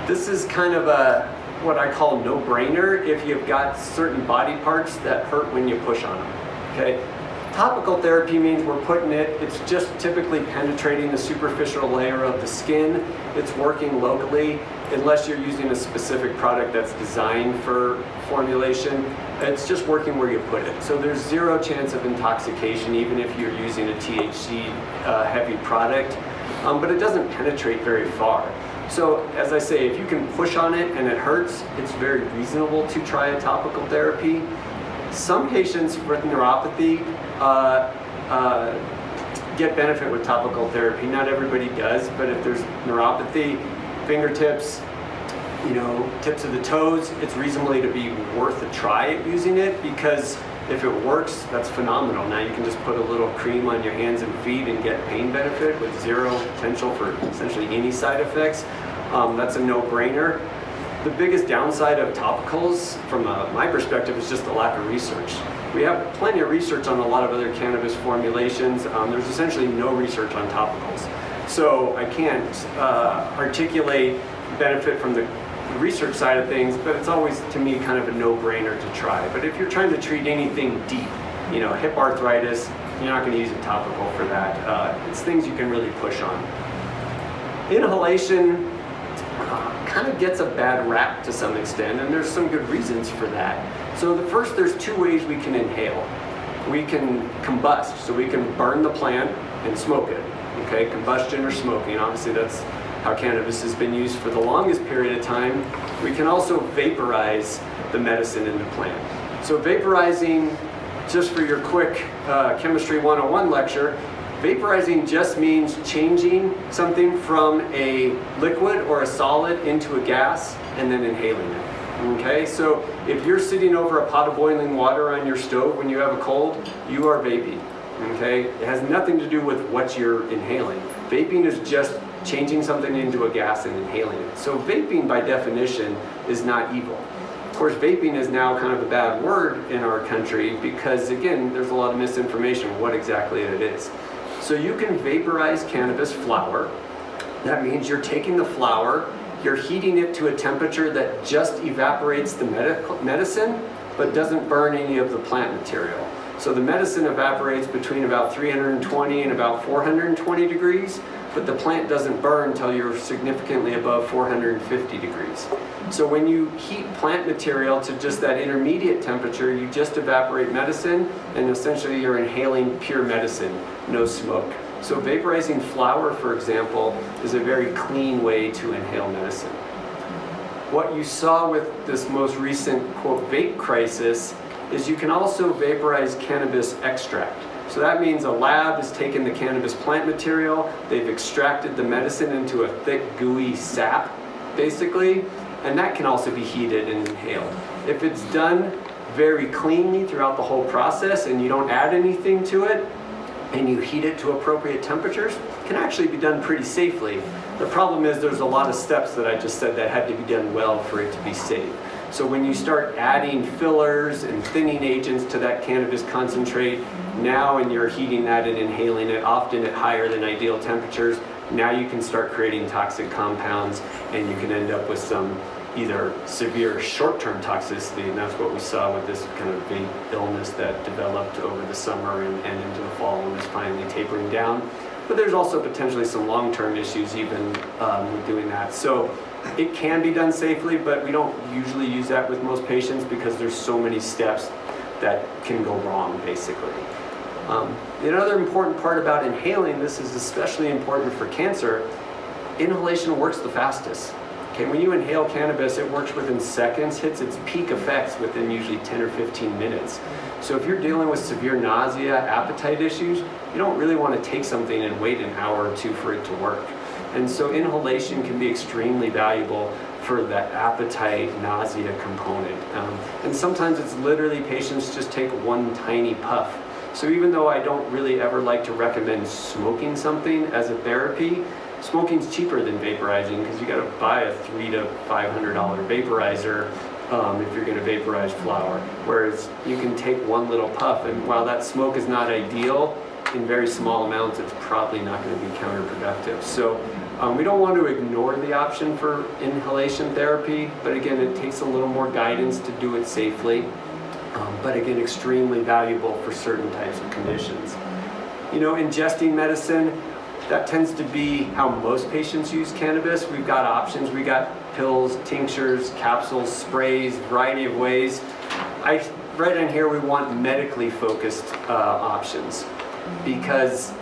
This is kind of what I call no-brainer if you've got certain body parts that hurt when you push on them. Okay? Topical therapy means we're putting it's just typically penetrating the superficial layer of the skin. It's working locally, unless you're using a specific product that's designed for formulation. It's just working where you put it. So there's zero chance of intoxication, even if you're using a THC heavy product, but it doesn't penetrate very far. So as I say, if you can push on it and it hurts, it's very reasonable to try a topical therapy. Some patients with neuropathy get benefit with topical therapy. Not everybody does, but if there's neuropathy, fingertips, tips of the toes, it's reasonably to be worth a try at using it, because if it works, that's phenomenal. Now you can just put a little cream on your hands and feet and get pain benefit with zero potential for essentially any side effects. That's a no-brainer. The biggest downside of topicals, from my perspective, is just the lack of research. We have plenty of research on a lot of other cannabis formulations. There's essentially no research on topicals. So I can't articulate benefit from the research side of things, but it's always, to me, kind of a no-brainer to try. But if you're trying to treat anything deep, hip arthritis, you're not going to use a topical for that. It's things you can really push on. Inhalation kind of gets a bad rap to some extent, and there's some good reasons for that. So there's two ways we can inhale. We can combust, so we can burn the plant and smoke it. Okay, combustion or smoking, obviously that's how cannabis has been used for the longest period of time. We can also vaporize the medicine in the plant. So vaporizing, just for your quick Chemistry 101 lecture, vaporizing just means changing something from a liquid or a solid into a gas and then inhaling it. Okay, so if you're sitting over a pot of boiling water on your stove when you have a cold, you are vaping. Okay, it has nothing to do with what you're inhaling. Vaping is just changing something into a gas and inhaling it. So vaping by definition is not evil. Of course, vaping is now kind of a bad word in our country because, again, there's a lot of misinformation on what exactly it is. So you can vaporize cannabis flower. That means you're taking the flower, you're heating it to a temperature that just evaporates the medicine, but doesn't burn any of the plant material. So the medicine evaporates between about 320 and about 420 degrees, but the plant doesn't burn until you're significantly above 450 degrees. So when you heat plant material to just that intermediate temperature, you just evaporate medicine, and essentially you're inhaling pure medicine, no smoke. So vaporizing flower, for example, is a very clean way to inhale medicine. What you saw with this most recent, quote, vape crisis is you can also vaporize cannabis extract. So that means a lab has taken the cannabis plant material, they've extracted the medicine into a thick, gooey sap, basically, and that can also be heated and inhaled. If it's done very cleanly throughout the whole process and you don't add anything to it, and you heat it to appropriate temperatures, it can actually be done pretty safely. The problem is there's a lot of steps that I just said that had to be done well for it to be safe. So when you start adding fillers and thinning agents to that cannabis concentrate, now and you're heating that and inhaling it, often at higher than ideal temperatures, now you can start creating toxic compounds and you can end up with some either severe short-term toxicity, and that's what we saw with this kind of vape illness that developed over the summer and into the fall and is finally tapering down. But there's also potentially some long-term issues even with doing that. So it can be done safely, but we don't usually use that with most patients because there's so many steps that can go wrong, basically. The other important part about inhaling, this is especially important for cancer, inhalation works the fastest. Okay, when you inhale cannabis, it works within seconds, hits its peak effects within usually 10 or 15 minutes. So if you're dealing with severe nausea, appetite issues, you don't really want to take something and wait an hour or two for it to work. And so inhalation can be extremely valuable for that appetite, nausea component. And sometimes it's literally patients just take one tiny puff. So even though I don't really ever like to recommend smoking something as a therapy, smoking's cheaper than vaporizing because you got to buy a $300 to $500 vaporizer if you're going to vaporize flower. Whereas you can take one little puff, and while that smoke is not ideal, in very small amounts, it's probably not going to be counterproductive. So we don't want to ignore the option for inhalation therapy, but again, it takes a little more guidance to do it safely. But again, extremely valuable for certain types of conditions. You know, ingesting medicine, that tends to be how most patients use cannabis. We've got options. We got pills, tinctures, capsules, sprays, variety of ways. Right in here, we want medically focused options because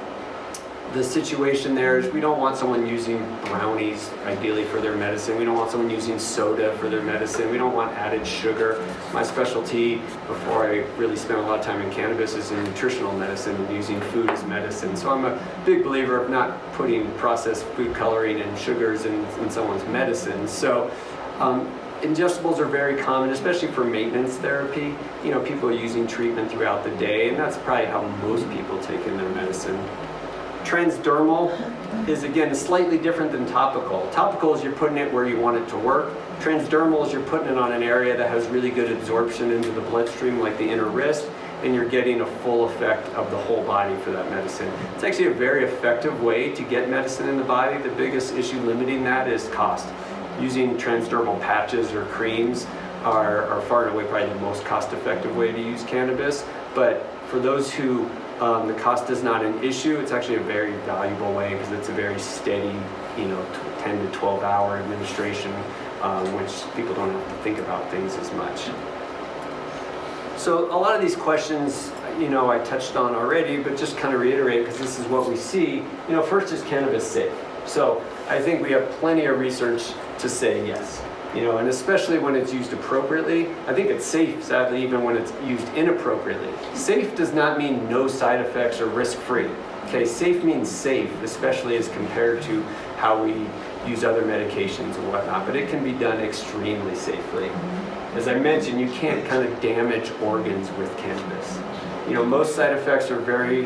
the situation there is we don't want someone using brownies, ideally, for their medicine. We don't want someone using soda for their medicine. We don't want added sugar. My specialty, before I really spent a lot of time in cannabis, is in nutritional medicine and using food as medicine. So I'm a big believer of not putting processed food coloring and sugars in someone's medicine. So ingestibles are very common, especially for maintenance therapy. You know, people are using treatment throughout the day, and that's probably how most people take in their medicine. Transdermal is, again, slightly different than topical. Topical is you're putting it where you want it to work. Transdermal is you're putting it on an area that has really good absorption into the bloodstream, like the inner wrist, and you're getting a full effect of the whole body for that medicine. It's actually a very effective way to get medicine in the body. The biggest issue limiting that is cost. Using transdermal patches or creams are far and away probably the most cost-effective way to use cannabis, but for those who the cost is not an issue, it's actually a very valuable way because it's a very steady, 10 to 12 hour administration, which people don't have to think about things as much. So a lot of these questions, I touched on already, but just kind of reiterate because this is what we see. First, is cannabis safe? So I think we have plenty of research to say yes. And especially when it's used appropriately. I think it's safe, sadly, even when it's used inappropriately. Safe does not mean no side effects or risk-free. Okay, safe means safe, especially as compared to how we use other medications and whatnot, but it can be done extremely safely. As I mentioned, you can't kind of damage organs with cannabis. Most side effects are very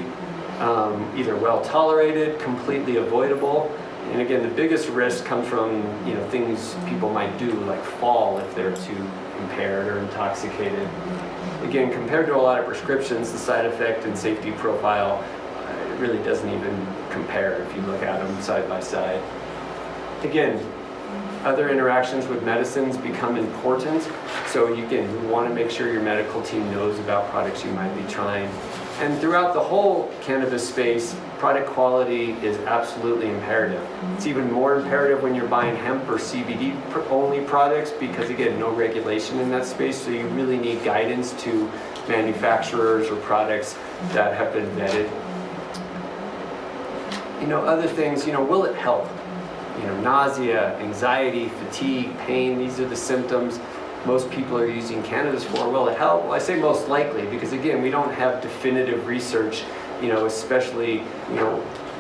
either well tolerated, completely avoidable, and again, the biggest risk comes from things people might do, like fall if they're too impaired or intoxicated. Again, compared to a lot of prescriptions, the side effect and safety profile it really doesn't even compare if you look at them side by side. Again, other interactions with medicines become important, so you want to make sure your medical team knows about products you might be trying. And throughout the whole cannabis space, product quality is absolutely imperative. It's even more imperative when you're buying hemp or CBD only products because again, no regulation in that space, so you really need guidance to manufacturers or products that have been vetted. Other things, will it help? Nausea, anxiety, fatigue, pain, these are the symptoms most people are using cannabis for. Will it help? Well, I say most likely because again, we don't have definitive research, especially,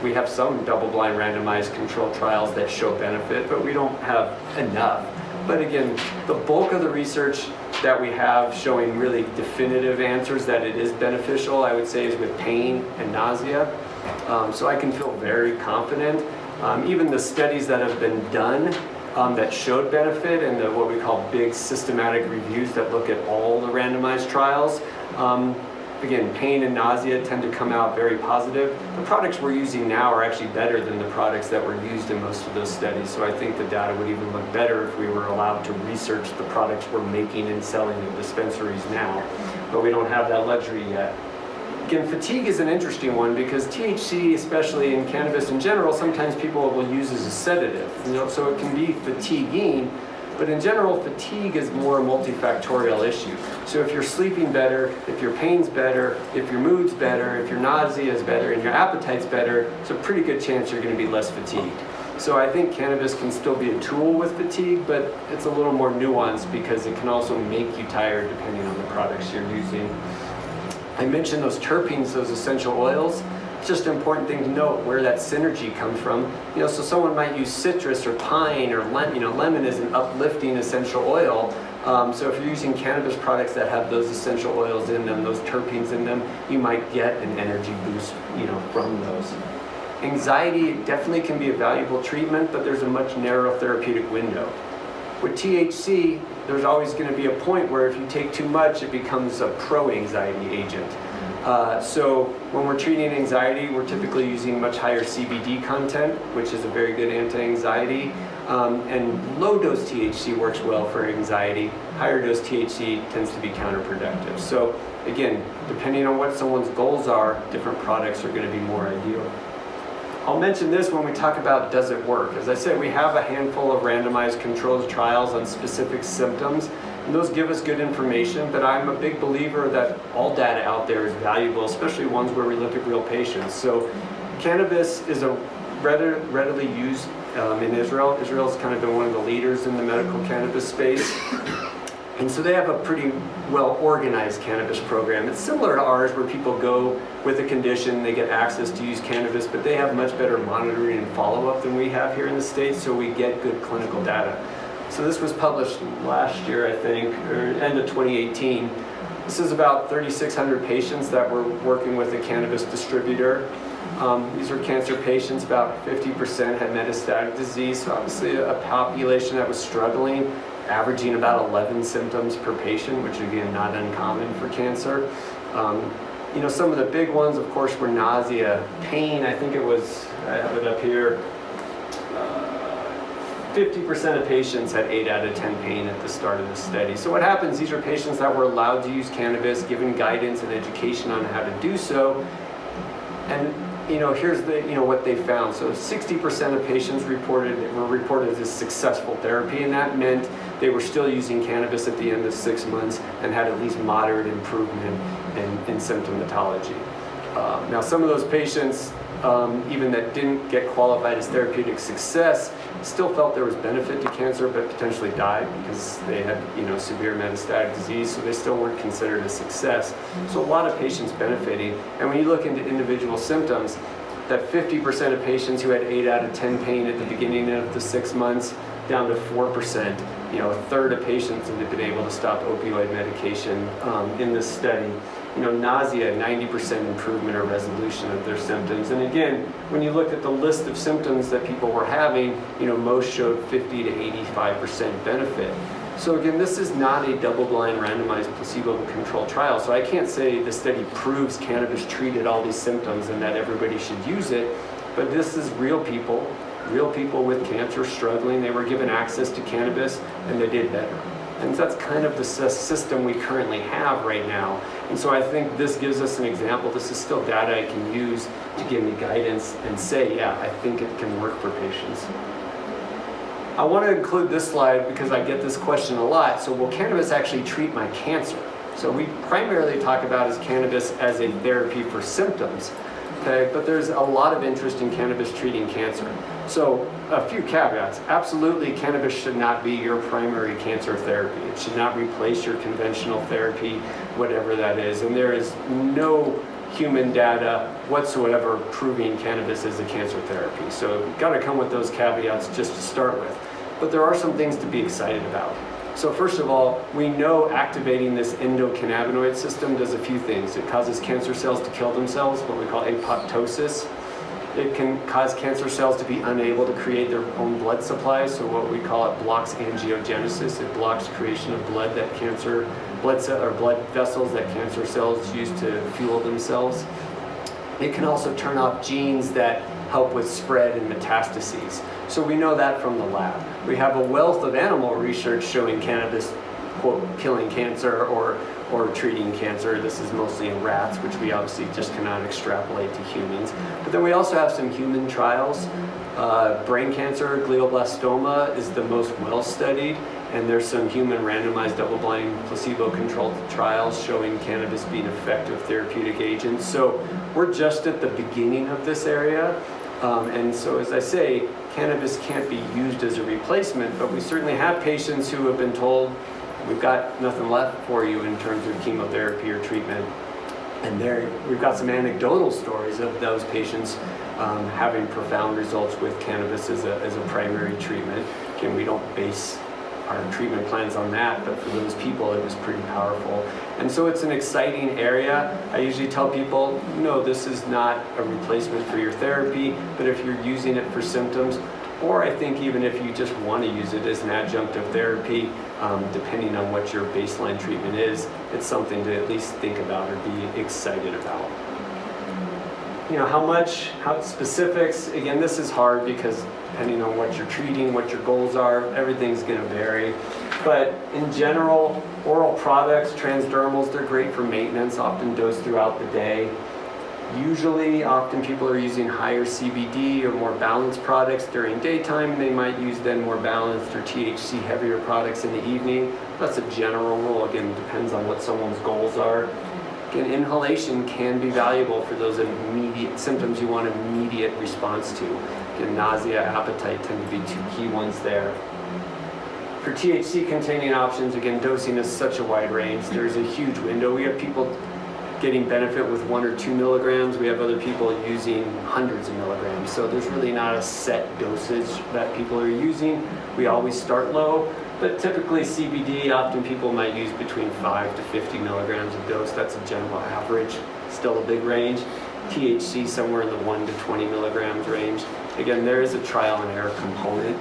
we have some double-blind randomized controlled trials that show benefit, but we don't have enough. But again, the bulk of the research that we have showing really definitive answers that it is beneficial, I would say, is with pain and nausea. So I can feel very confident. Even the studies that have been done that showed benefit and what we call big systematic reviews that look at all the randomized trials, again, pain and nausea tend to come out very positive. The products we're using now are actually better than the products that were used in most of those studies, so I think the data would even look better if we were allowed to research the products we're making and selling in dispensaries now, but we don't have that luxury yet. Again, fatigue is an interesting one because THC, especially in cannabis in general, sometimes people will use as a sedative, so it can be fatiguing, but in general, fatigue is more a multifactorial issue. So if you're sleeping better, if your pain's better, if your mood's better, if your nausea is better, and your appetite's better, it's a pretty good chance you're going to be less fatigued. So I think cannabis can still be a tool with fatigue, but it's a little more nuanced because it can also make you tired depending on the products you're using. I mentioned those terpenes, those essential oils. It's just an important thing to note where that synergy comes from. So someone might use citrus or pine or lemon is an uplifting essential oil. So if you're using cannabis products that have those essential oils in them, those terpenes in them, you might get an energy boost, from those. Anxiety definitely can be a valuable treatment, but there's a much narrower therapeutic window. With THC, there's always going to be a point where if you take too much, it becomes a pro-anxiety agent. So when we're treating anxiety, we're typically using much higher CBD content, which is a very good anti-anxiety. And low-dose THC works well for anxiety. Higher-dose THC tends to be counterproductive. So again, depending on what someone's goals are, different products are going to be more ideal. I'll mention this when we talk about does it work. As I said, we have a handful of randomized controlled trials on specific symptoms, and those give us good information, but I'm a big believer that all data out there is valuable, especially ones where we look at real patients. So cannabis is a readily used in Israel. Israel's kind of been one of the leaders in the medical cannabis space. And so they have a pretty well-organized cannabis program. It's similar to ours where people go with a condition, they get access to use cannabis, but they have much better monitoring and follow-up than we have here in the States, so we get good clinical data. So this was published last year, I think, or end of 2018. This is about 3,600 patients that were working with a cannabis distributor. These were cancer patients, about 50% had metastatic disease, so obviously a population that was struggling, averaging about 11 symptoms per patient, which again, not uncommon for cancer. Some of the big ones, of course, were nausea, pain. I think it was, I have it up here, 50% of patients had 8 out of 10 pain at the start of the study. So what happens, these are patients that were allowed to use cannabis, given guidance and education on how to do so. And here's what they found. So 60% of patients were reported as successful therapy, and that meant they were still using cannabis at the end of 6 months and had at least moderate improvement in symptomatology. Now, some of those patients, even that didn't get qualified as therapeutic success, still felt there was benefit to cancer, but potentially died because they had, severe metastatic disease, so they still weren't considered a success. So a lot of patients benefiting. And when you look into individual symptoms, that 50% of patients who had 8 out of 10 pain at the beginning of the 6 months, down to 4%. A third of patients have been able to stop opioid medication in this study. Nausea, 90% improvement or resolution of their symptoms. And again, when you look at the list of symptoms that people were having, most showed 50 to 85% benefit. So again, this is not a double-blind randomized placebo-controlled trial. So I can't say the study proves cannabis treated all these symptoms and that everybody should use it, but this is real people with cancer struggling. They were given access to cannabis and they did better. And that's kind of the system we currently have right now. And so I think this gives us an example. This is still data I can use to give me guidance and say, yeah, I think it can work for patients. I want to include this slide because I get this question a lot. So will cannabis actually treat my cancer? So we primarily talk about cannabis as a therapy for symptoms. Okay, but there's a lot of interest in cannabis treating cancer. So a few caveats. Absolutely, cannabis should not be your primary cancer therapy. It should not replace your conventional therapy, whatever that is. And there is no human data whatsoever proving cannabis is a cancer therapy. So you've got to come with those caveats just to start with. But there are some things to be excited about. So first of all, we know activating this endocannabinoid system does a few things. It causes cancer cells to kill themselves, what we call apoptosis. It can cause cancer cells to be unable to create their own blood supply, so what we call it blocks angiogenesis. It blocks creation of blood vessels that cancer cells use to fuel themselves. It can also turn off genes that help with spread and metastases. So we know that from the lab. We have a wealth of animal research showing cannabis, quote, killing cancer or treating cancer. This is mostly in rats, which we obviously just cannot extrapolate to humans. But then we also have some human trials. Brain cancer, glioblastoma is the most well-studied, and there's some human randomized double-blind placebo-controlled trials showing cannabis being effective therapeutic agent. So we're just at the beginning of this area. And so as I say, cannabis can't be used as a replacement, but we certainly have patients who have been told, we've got nothing left for you in terms of chemotherapy or treatment. And we've got some anecdotal stories of those patients having profound results with cannabis as a primary treatment. Again, we don't base our treatment plans on that, but for those people, it was pretty powerful. And so it's an exciting area. I usually tell people, no, this is not a replacement for your therapy, but if you're using it for symptoms, or I think even if you just want to use it as an adjunctive therapy, depending on what your baseline treatment is, it's something to at least think about or be excited about. How specifics, again, this is hard because depending on what you're treating, what your goals are, everything's going to vary. But in general, oral products, transdermals, they're great for maintenance, often dosed throughout the day. Usually, often people are using higher CBD or more balanced products during daytime. They might use then more balanced or THC heavier products in the evening. That's a general rule. Again, it depends on what someone's goals are. Again, inhalation can be valuable for those immediate symptoms you want immediate response to. Again, nausea, appetite tend to be two key ones there. For THC-containing options, again, dosing is such a wide range. There's a huge window. We have people getting benefit with 1 or 2 milligrams. We have other people using hundreds of milligrams. So there's really not a set dosage that people are using. We always start low, but typically CBD, often people might use between 5 to 50 milligrams of dose. That's a general average, still a big range. THC somewhere in the 1 to 20 milligrams range. Again, there is a trial and error component.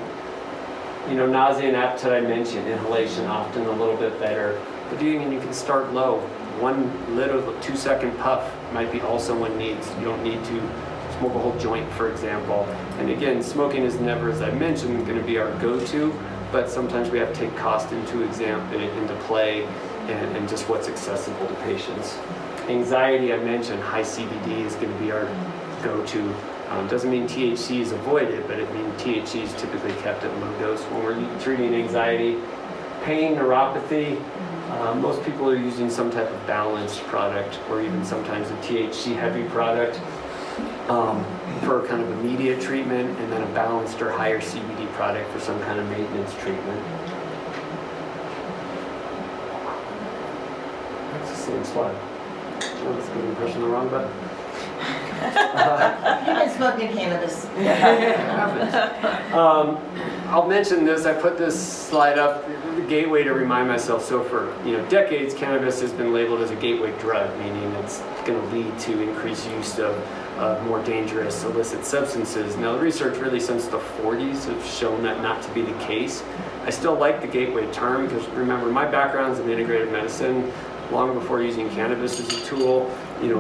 Nausea and appetite I mentioned, inhalation often a little bit better. But you can start low. 1 little 2-second puff might be all someone needs. You don't need to smoke a whole joint, for example. And again, smoking is never, as I mentioned, going to be our go-to, but sometimes we have to take cost into play and just what's accessible to patients. Anxiety, I mentioned, high CBD is going to be our go-to. Doesn't mean THC is avoided, but it means THC is typically kept at low dose when we're treating anxiety. Pain, neuropathy, most people are using some type of balanced product or even sometimes a THC heavy product for kind of immediate treatment, and then a balanced or higher CBD product for some kind of maintenance treatment. That's the same slide. Oh, that's giving the person the wrong button. You've been smoking cannabis. I'll mention this. I put this slide up, the gateway, to remind myself. So for decades, cannabis has been labeled as a gateway drug, meaning it's going to lead to increased use of more dangerous illicit substances. Now, the research really since the 40s have shown that not to be the case. I still like the gateway term because, remember, my background's in integrative medicine. Long before using cannabis as a tool,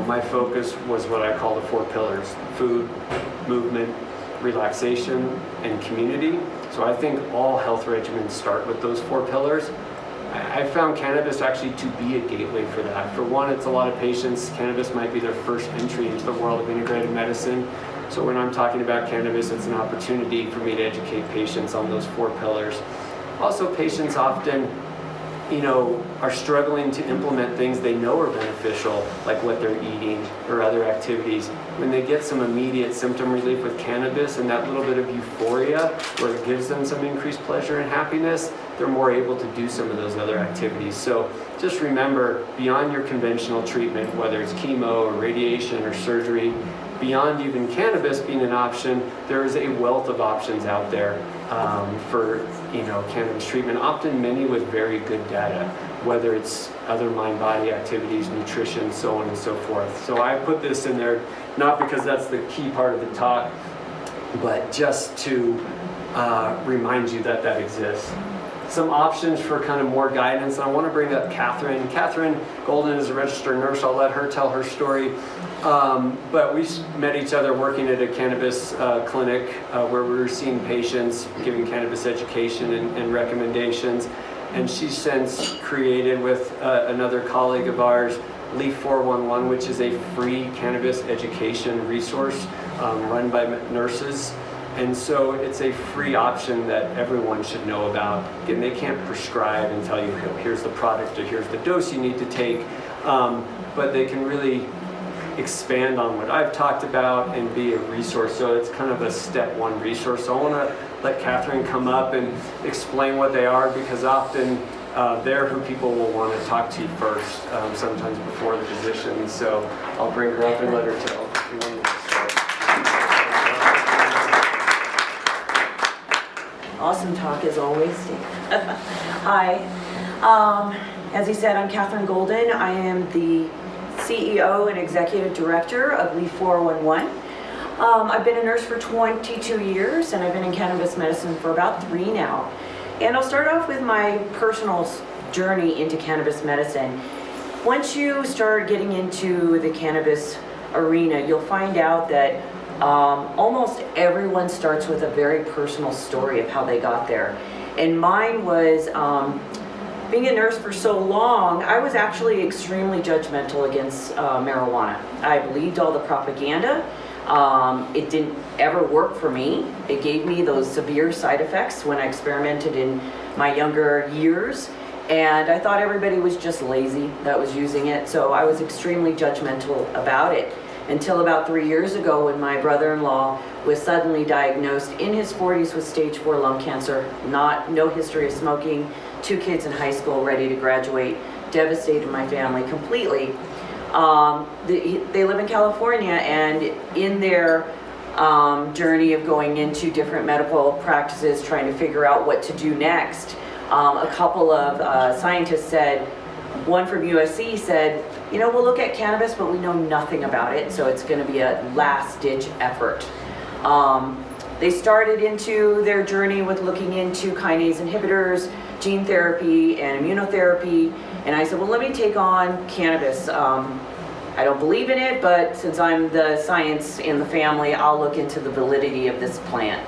my focus was what I call the 4 pillars: food, movement, relaxation, and community. So I think all health regimens start with those 4 pillars. I found cannabis actually to be a gateway for that. For one, it's a lot of patients, cannabis might be their first entry into the world of integrative medicine. So when I'm talking about cannabis, it's an opportunity for me to educate patients on those 4 pillars. Also, patients often are struggling to implement things they know are beneficial, like what they're eating or other activities. When they get some immediate symptom relief with cannabis and that little bit of euphoria where it gives them some increased pleasure and happiness, they're more able to do some of those other activities. So just remember, beyond your conventional treatment, whether it's chemo or radiation or surgery, beyond even cannabis being an option, there is a wealth of options out there for cannabis treatment, often many with very good data, whether it's other mind-body activities, nutrition, so on and so forth. So I put this in there not because that's the key part of the talk, but just to remind you that that exists. Some options for kind of more guidance. I want to bring up Katherine. Katherine Golden is a registered nurse. I'll let her tell her story. But we met each other working at a cannabis clinic where we were seeing patients, giving cannabis education and recommendations. And she's since created with another colleague of ours, Leaf 411, which is a free cannabis education resource run by nurses. And so it's a free option that everyone should know about. Again, they can't prescribe and tell you, here's the product or here's the dose you need to take, but they can really expand on what I've talked about and be a resource. So it's kind of a step 1 resource. So I want to let Katherine come up and explain what they are, because often they're who people will want to talk to first, sometimes before the physician. So I'll bring her up and let her tell. Awesome talk as always. Hi. As he said, I'm Katherine Golden. I am the CEO and Executive Director of Leaf 411. I've been a nurse for 22 years and I've been in cannabis medicine for about 3 now. And I'll start off with my personal journey into cannabis medicine. Once you start getting into the cannabis arena, you'll find out that almost everyone starts with a very personal story of how they got there. And mine was being a nurse for so long, I was actually extremely judgmental against marijuana. I believed all the propaganda. It didn't ever work for me. It gave me those severe side effects when I experimented in my younger years. And I thought everybody was just lazy that was using it. So I was extremely judgmental about it. Until about 3 years ago when my brother-in-law was suddenly diagnosed in his 40s with stage 4 lung cancer, no history of smoking, 2 kids in high school ready to graduate, devastated my family completely. They live in California, and in their journey of going into different medical practices, trying to figure out what to do next, a couple of scientists said, one from USC said, we'll look at cannabis, but we know nothing about it, so it's going to be a last-ditch effort. They started into their journey with looking into kinase inhibitors, gene therapy, and immunotherapy, and I said, well, let me take on cannabis. I don't believe in it, but since I'm the science in the family, I'll look into the validity of this plant.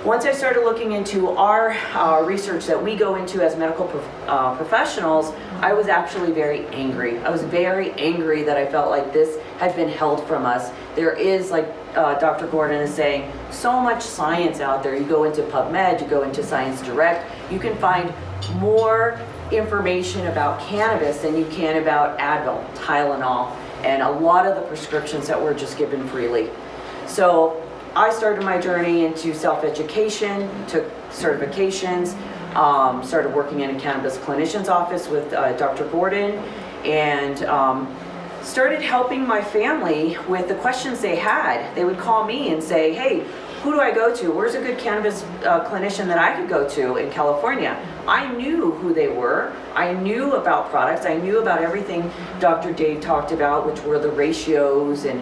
Once I started looking into our research that we go into as medical professionals, I was actually very angry. I was very angry that I felt like this had been held from us. There is, like Dr. Gordon is saying, so much science out there. You go into PubMed, you go into Science Direct, you can find more information about cannabis than you can about Advil, Tylenol, and a lot of the prescriptions that were just given freely. So I started my journey into self-education, took certifications, started working in a cannabis clinician's office with Dr. Gordon, and started helping my family with the questions they had. They would call me and say, hey, who do I go to? Where's a good cannabis clinician that I could go to in California? I knew who they were. I knew about products. I knew about everything Dr. Dave talked about, which were the ratios and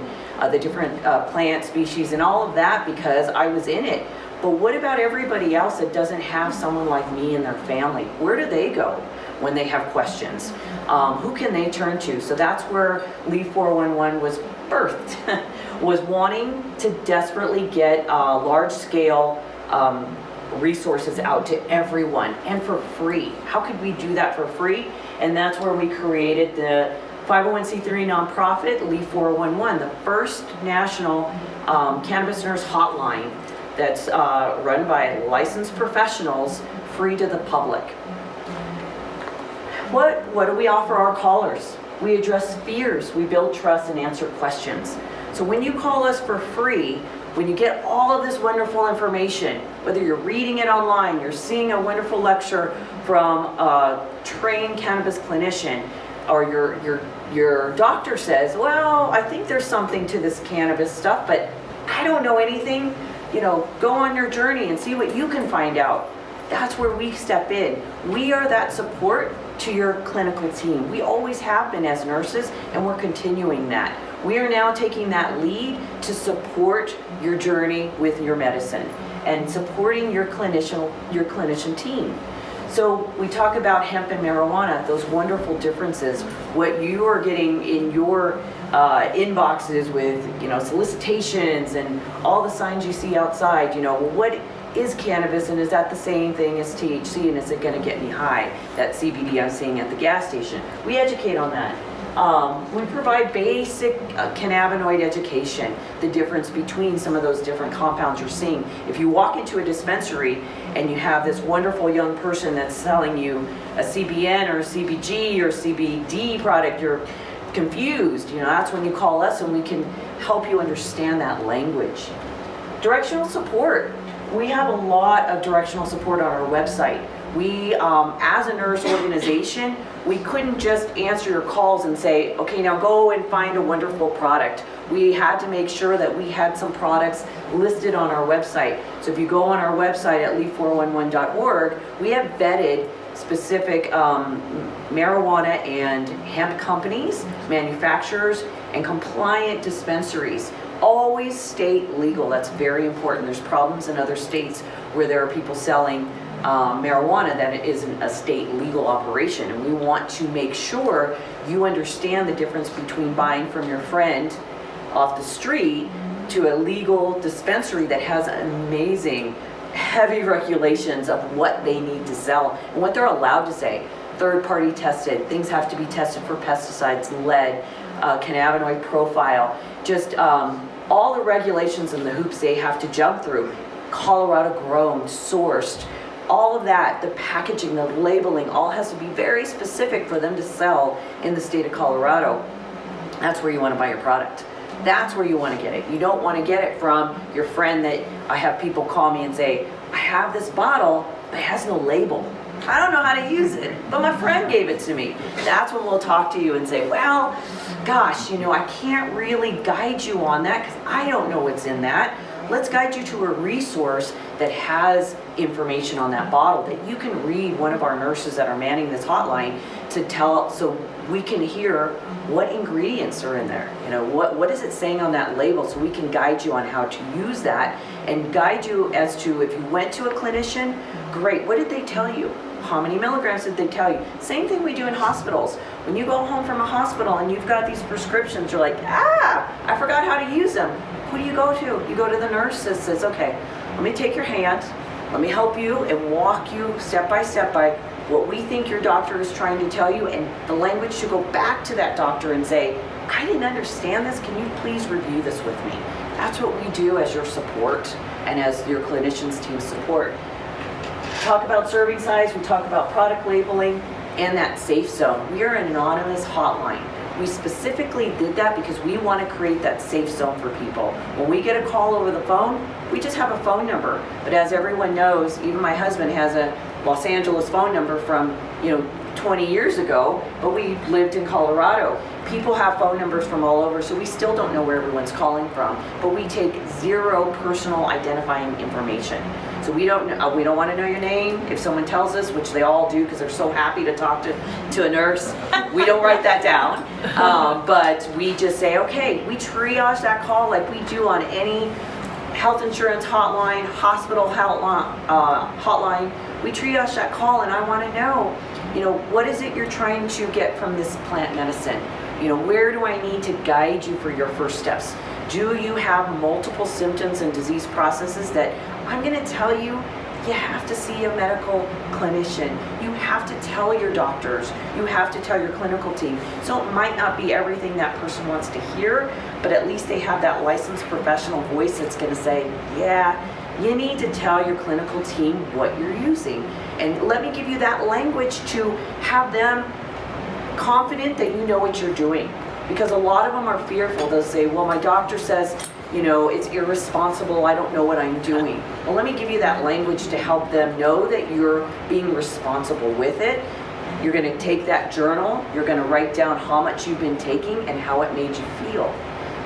the different plant species and all of that, because I was in it. But what about everybody else that doesn't have someone like me in their family? Where do they go when they have questions? Who can they turn to? So that's where Leaf 411 was birthed, was wanting to desperately get large-scale resources out to everyone, and for free. How could we do that for free? And that's where we created the 501c3 nonprofit, Leaf 411, the first national cannabis nurse hotline that's run by licensed professionals, free to the public. What do we offer our callers? We address fears, we build trust, and answer questions. So when you call us for free, when you get all of this wonderful information, whether you're reading it online, you're seeing a wonderful lecture from a trained cannabis clinician, or your doctor says, well, I think there's something to this cannabis stuff, but I don't know anything, go on your journey and see what you can find out. That's where we step in. We are that support to your clinical team. We always have been as nurses, and we're continuing that. We are now taking that lead to support your journey with your medicine and supporting your clinician team. So we talk about hemp and marijuana, those wonderful differences, what you are getting in your inboxes with, solicitations and all the signs you see outside, what is cannabis, and is that the same thing as THC, and is it going to get me high? That CBD I'm seeing at the gas station. We educate on that. We provide basic cannabinoid education, the difference between some of those different compounds you're seeing. If you walk into a dispensary and you have this wonderful young person that's selling you a CBN or a CBG or CBD product, you're confused. That's when you call us, and we can help you understand that language. Directional support. We have a lot of directional support on our website. We, as a nurse organization, we couldn't just answer your calls and say, okay, now go and find a wonderful product. We had to make sure that we had some products listed on our website. So if you go on our website at leaf411.org, we have vetted specific marijuana and hemp companies, manufacturers, and compliant dispensaries. Always state legal. That's very important. There's problems in other states where there are people selling marijuana that it isn't a state legal operation, and we want to make sure you understand the difference between buying from your friend off the street to a legal dispensary that has amazing heavy regulations of what they need to sell and what they're allowed to say. Third-party tested, things have to be tested for pesticides, lead, cannabinoid profile, just all the regulations and the hoops they have to jump through. Colorado grown, sourced, all of that, the packaging, the labeling, all has to be very specific for them to sell in the state of Colorado. That's where you want to buy your product. That's where you want to get it. You don't want to get it from your friend that I have people call me and say, I have this bottle, but it has no label. I don't know how to use it, but my friend gave it to me. That's when we'll talk to you and say, well, gosh, I can't really guide you on that because I don't know what's in that. Let's guide you to a resource that has information on that bottle that you can read. One of our nurses that are manning this hotline to tell, so we can hear what ingredients are in there. What is it saying on that label, so we can guide you on how to use that and guide you as to, if you went to a clinician, great, what did they tell you? How many milligrams did they tell you? Same thing we do in hospitals. When you go home from a hospital and you've got these prescriptions, you're like, I forgot how to use them. Who do you go to? You go to the nurse that says, okay, let me take your hand, let me help you and walk you step by what we think your doctor is trying to tell you, and the language should go back to that doctor and say, I didn't understand this, can you please review this with me? That's what we do as your support and as your clinician's team support. We talk about serving size, we talk about product labeling, and that safe zone. We are an anonymous hotline. We specifically did that because we want to create that safe zone for people. When we get a call over the phone, we just have a phone number. But as everyone knows, even my husband has a Los Angeles phone number from, 20 years ago, but we lived in Colorado. People have phone numbers from all over, so we still don't know where everyone's calling from, but we take zero personal identifying information. So we don't want to know your name. If someone tells us, which they all do because they're so happy to talk to a nurse, we don't write that down. But we just say, okay, we triage that call like we do on any health insurance hotline, hospital hotline. We triage that call, and I want to know, what is it you're trying to get from this plant medicine? Where do I need to guide you for your first steps? Do you have multiple symptoms and disease processes that I'm going to tell you have to see a medical clinician. You have to tell your doctors. You have to tell your clinical team. So it might not be everything that person wants to hear, but at least they have that licensed professional voice that's going to say, yeah, you need to tell your clinical team what you're using. And let me give you that language to have them confident that you know what you're doing. Because a lot of them are fearful. They'll say, well, my doctor says, it's irresponsible, I don't know what I'm doing. Well, let me give you that language to help them know that you're being responsible with it. You're going to take that journal, you're going to write down how much you've been taking and how it made you feel,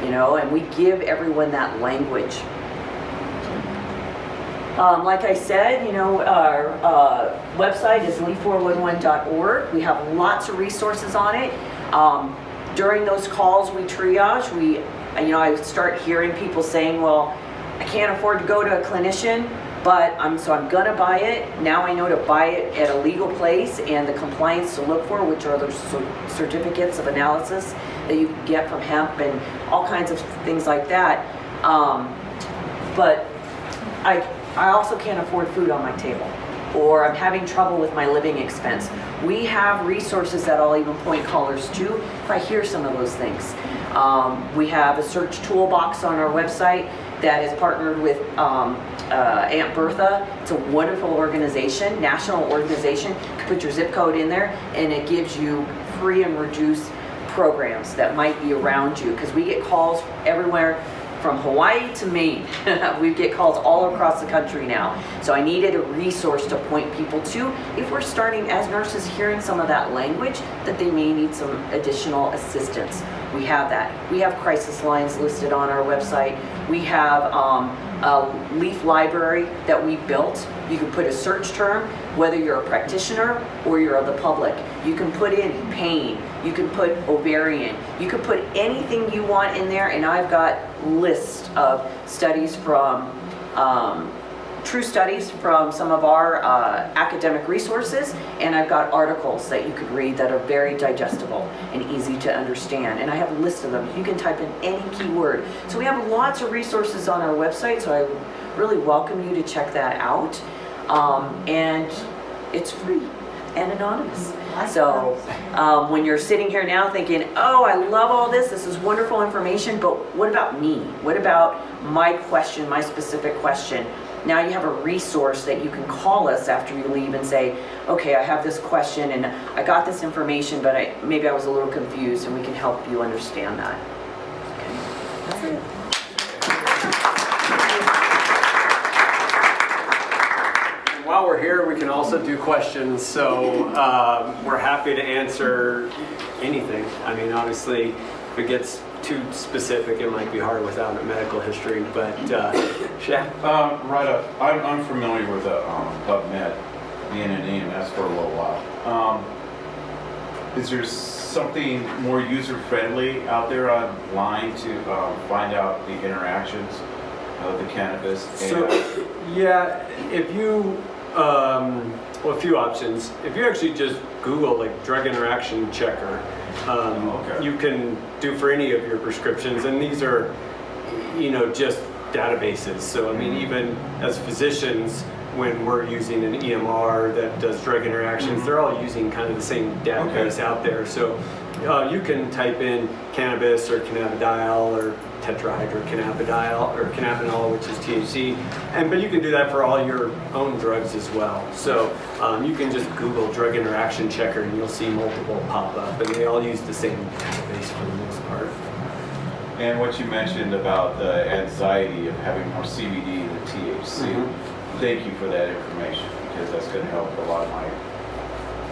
and we give everyone that language. Like I said, our website is leaf411.org. We have lots of resources on it. During those calls we triage, I start hearing people saying, well, I can't afford to go to a clinician, but I'm gonna buy it. Now I know to buy it at a legal place and the compliance to look for, which are those certificates of analysis that you can get from hemp and all kinds of things like that. But I also can't afford food on my table, or I'm having trouble with my living expense. We have resources that I'll even point callers to if I hear some of those things. We have a search toolbox on our website that is partnered with Aunt Bertha. It's a wonderful organization, national organization. You can put your zip code in there and it gives you free and reduced programs that might be around you, because we get calls everywhere from Hawaii to Maine. We get calls all across the country now. So I needed a resource to point people to if we're starting as nurses hearing some of that language that they may need some additional assistance. We have that. We have crisis lines listed on our website. We have a Leaf library that we built. You can put a search term, whether you're a practitioner or you're the public. You can put in pain. You can put ovarian. You can put anything you want in there, and I've got lists of studies from true studies from some of our academic resources, and I've got articles that you could read that are very digestible and easy to understand, and I have a list of them. You can type in any keyword. So we have lots of resources on our website, so I really welcome you to check that out. And it's free and anonymous. So when you're sitting here now thinking, oh, I love all this is wonderful information, but what about me? What about my question, my specific question? Now you have a resource that you can call us after you leave and say, okay, I have this question and I got this information, but maybe I was a little confused, and we can help you understand that. Okay, that's it. While we're here, we can also do questions, so we're happy to answer anything. I mean, obviously, if it gets too specific, it might be hard without a medical history, but Shaq? Right up. I'm familiar with PubMed, being an EMS for a little while. Is there something more user-friendly out there online to find out the interactions of the cannabis? So, yeah, if you, well, a few options. If you actually just Google like drug interaction checker, okay. You can do for any of your prescriptions, and these are, just databases. So, I mean, even as physicians, when we're using an EMR that does drug interactions, they're all using kind of the same database out there. So you can type in cannabis or cannabidiol or tetrahydrocannabidiol or cannabinol, which is THC, but you can do that for all your own drugs as well. So you can just Google drug interaction checker and you'll see multiple pop up, and they all use the same database for the most part. And what you mentioned about the anxiety of having more CBD than THC, thank you for that information, because that's going to help a lot of my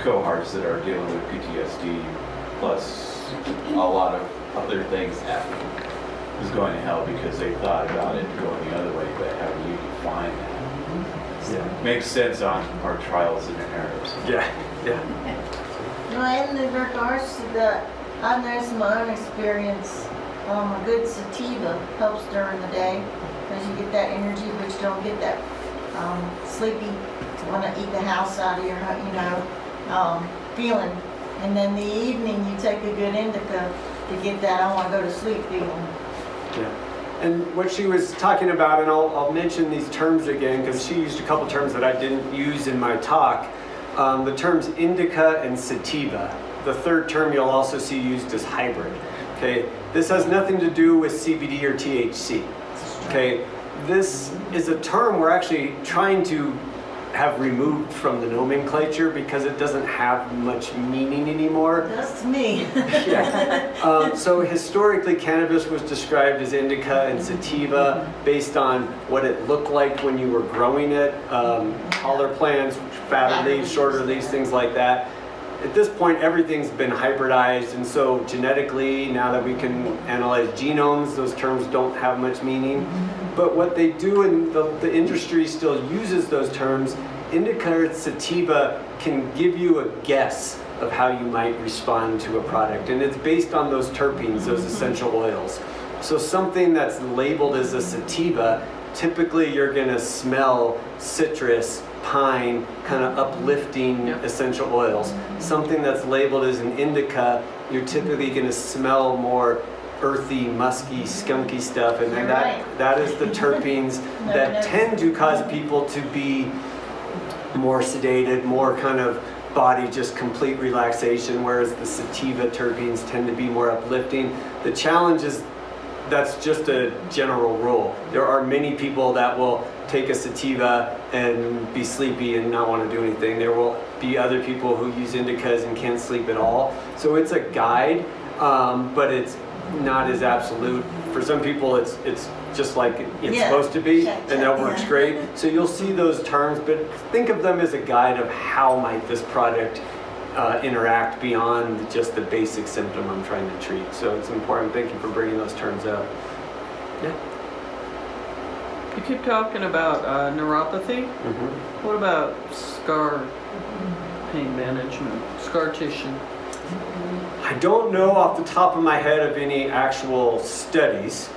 cohorts that are dealing with PTSD, plus a lot of other things happening, is going to hell because they thought about it going the other way, but how do you define that? Yeah. Makes sense on our trials and errors. Yeah. Yeah. No, in regards to that, I've noticed in my own experience, a good sativa helps during the day because you get that energy, but you don't get that sleepy, want to eat the house out of your, feeling. And then the evening, you take a good indica to get that I want to go to sleep feeling. Yeah. And what she was talking about, and I'll mention these terms again because she used a couple terms that I didn't use in my talk. The terms indica and sativa. The third term you'll also see used as hybrid. Okay, this has nothing to do with CBD or THC. Okay, this is a term we're actually trying to have removed from the nomenclature because it doesn't have much meaning anymore. That's me. Yeah. So historically, cannabis was described as indica and sativa based on what it looked like when you were growing it. Taller plants, fatter leaves, shorter leaves, things like that. At this point, everything's been hybridized, and so genetically, now that we can analyze genomes, those terms don't have much meaning. But what they do, and the industry still uses those terms, indica or sativa can give you a guess of how you might respond to a product. And it's based on those terpenes, those essential oils. So something that's labeled as a sativa, typically you're gonna smell citrus, pine, kind of uplifting essential oils. Something that's labeled as an indica, you're typically gonna smell more earthy, musky, skunky stuff, and then that is the terpenes that tend to cause people to be more sedated, more kind of body just complete relaxation, whereas the sativa terpenes tend to be more uplifting. The challenge is that's just a general rule. There are many people that will take a sativa and be sleepy and not want to do anything. There will be other people who use indicas and can't sleep at all. So it's a guide, but it's not as absolute. For some people, it's just like it's supposed to be, and that works great. So you'll see those terms, but think of them as a guide of how might this product interact beyond just the basic symptom I'm trying to treat. So it's important. Thank you for bringing those terms up. Yeah. You keep talking about neuropathy. Mm-hmm. What about scar pain management, scar tissue? I don't know off the top of my head of any actual studies.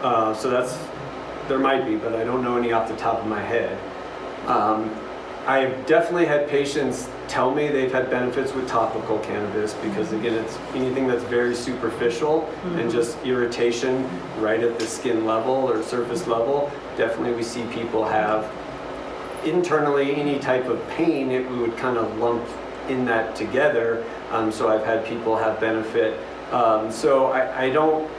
So there might be, but I don't know any off the top of my head. I've definitely had patients tell me they've had benefits with topical cannabis because, again, it's anything that's very superficial and just irritation right at the skin level or surface level. Definitely we see people have internally any type of pain, we would kind of lump in that together. So I've had people have benefit. So I don't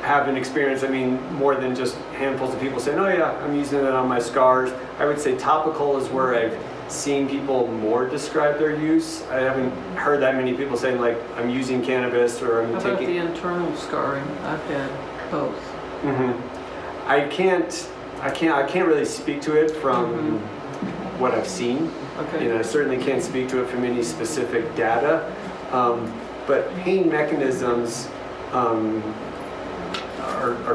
have an experience, I mean, more than just handfuls of people saying, oh yeah, I'm using it on my scars. I would say topical is where I've seen people more describe their use. I haven't heard that many people saying like, I'm using cannabis or I'm How taking... about the internal scarring? I've had both. I can't really speak to it from what I've seen. Okay. You know, I certainly can't speak to it from any specific data. But pain mechanisms are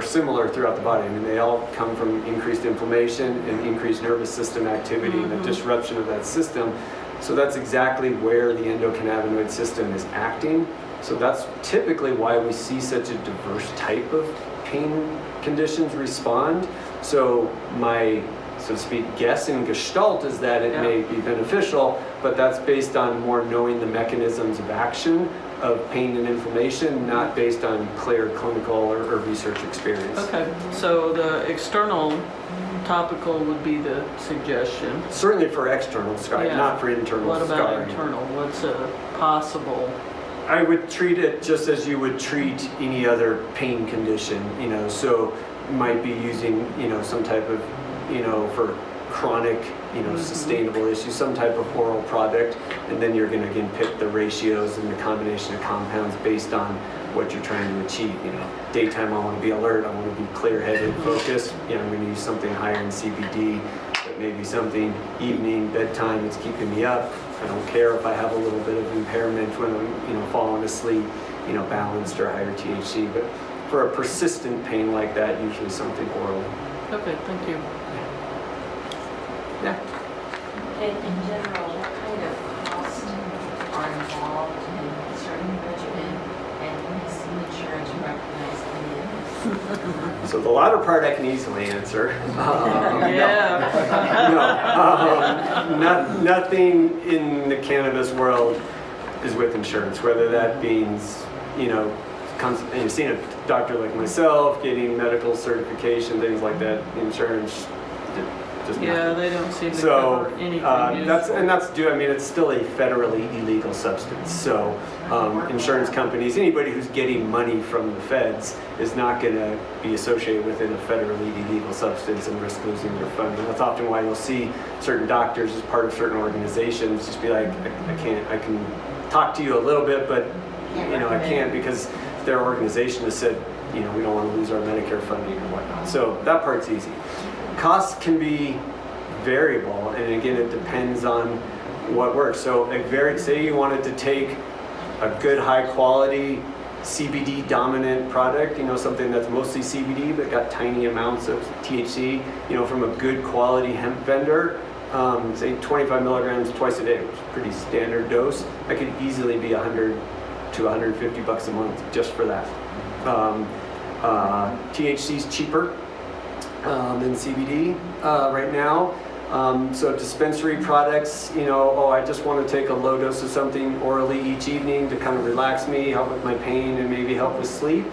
similar throughout the body. I mean, they all come from increased inflammation and increased nervous system activity and the disruption of that system. So that's exactly where the endocannabinoid system is acting. So that's typically why we see such a diverse type of pain conditions respond. So my, so to speak, guess in Gestalt is that it may be beneficial, but that's based on more knowing the mechanisms of action of pain and inflammation, not based on clear clinical or research experience. Okay, so the external topical would be the suggestion. Certainly for external scarring, not for internal scarring. What about internal? What's a possible? I would treat it just as you would treat any other pain condition, you know, so you might be using, you know, some type of, you know, for chronic, you know, sustainable issues, some type of oral product, and then you're going to, again, pick the ratios and the combination of compounds based on what you're trying to achieve. You know, daytime I want to be alert, I want to be clear-headed, focused, you know, I'm going to use something higher in CBD. At maybe something evening, bedtime, it's keeping me up. I don't care if I have a little bit of impairment when I'm, falling asleep, balanced or higher THC. But for a persistent pain like that, usually something oral. Okay, thank you. Yeah. In general, what kind of costs are involved in a certain regimen, and is the insurance recognized any of it? So the latter part I can easily answer. Nothing in the cannabis world is with insurance, whether that means, seeing a doctor like myself, getting medical certification, things like that, insurance just Yeah, nothing. they don't seem to So cover anything. it's still a federally illegal substance. So insurance companies, anybody who's getting money from the feds is not going to be associated with it, a federally illegal substance, and risk losing their funding. That's often why you'll see certain doctors as part of certain organizations just be like, I can talk to you a little bit, but I can't because their organization has said, we don't want to lose our Medicare funding or whatnot. So that part's easy. Costs can be variable, and again, it depends on what works. So say you wanted to take a good high quality CBD dominant product, something that's mostly CBD but got tiny amounts of THC, from a good quality hemp vendor, say 25 milligrams twice a day, which is a pretty standard dose. That could easily be $100 to $150 a month just for that. THC is cheaper than CBD right now. So dispensary products, I just want to take a low dose of something orally each evening to kind of relax me, help with my pain, and maybe help with sleep.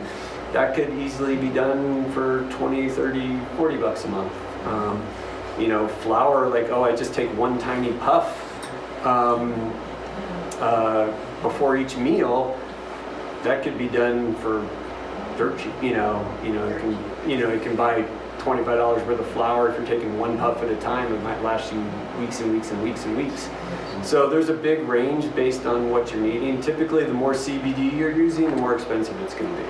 That could easily be done for 20, 30, $40 a month. Flour, I just take one tiny puff before each meal. That could be done for dirt cheap. You can buy $25 worth of flour. If you're taking one puff at a time, it might last you weeks and weeks and weeks and weeks. So there's a big range based on what you're needing. Typically, the more CBD you're using, the more expensive it's going to be.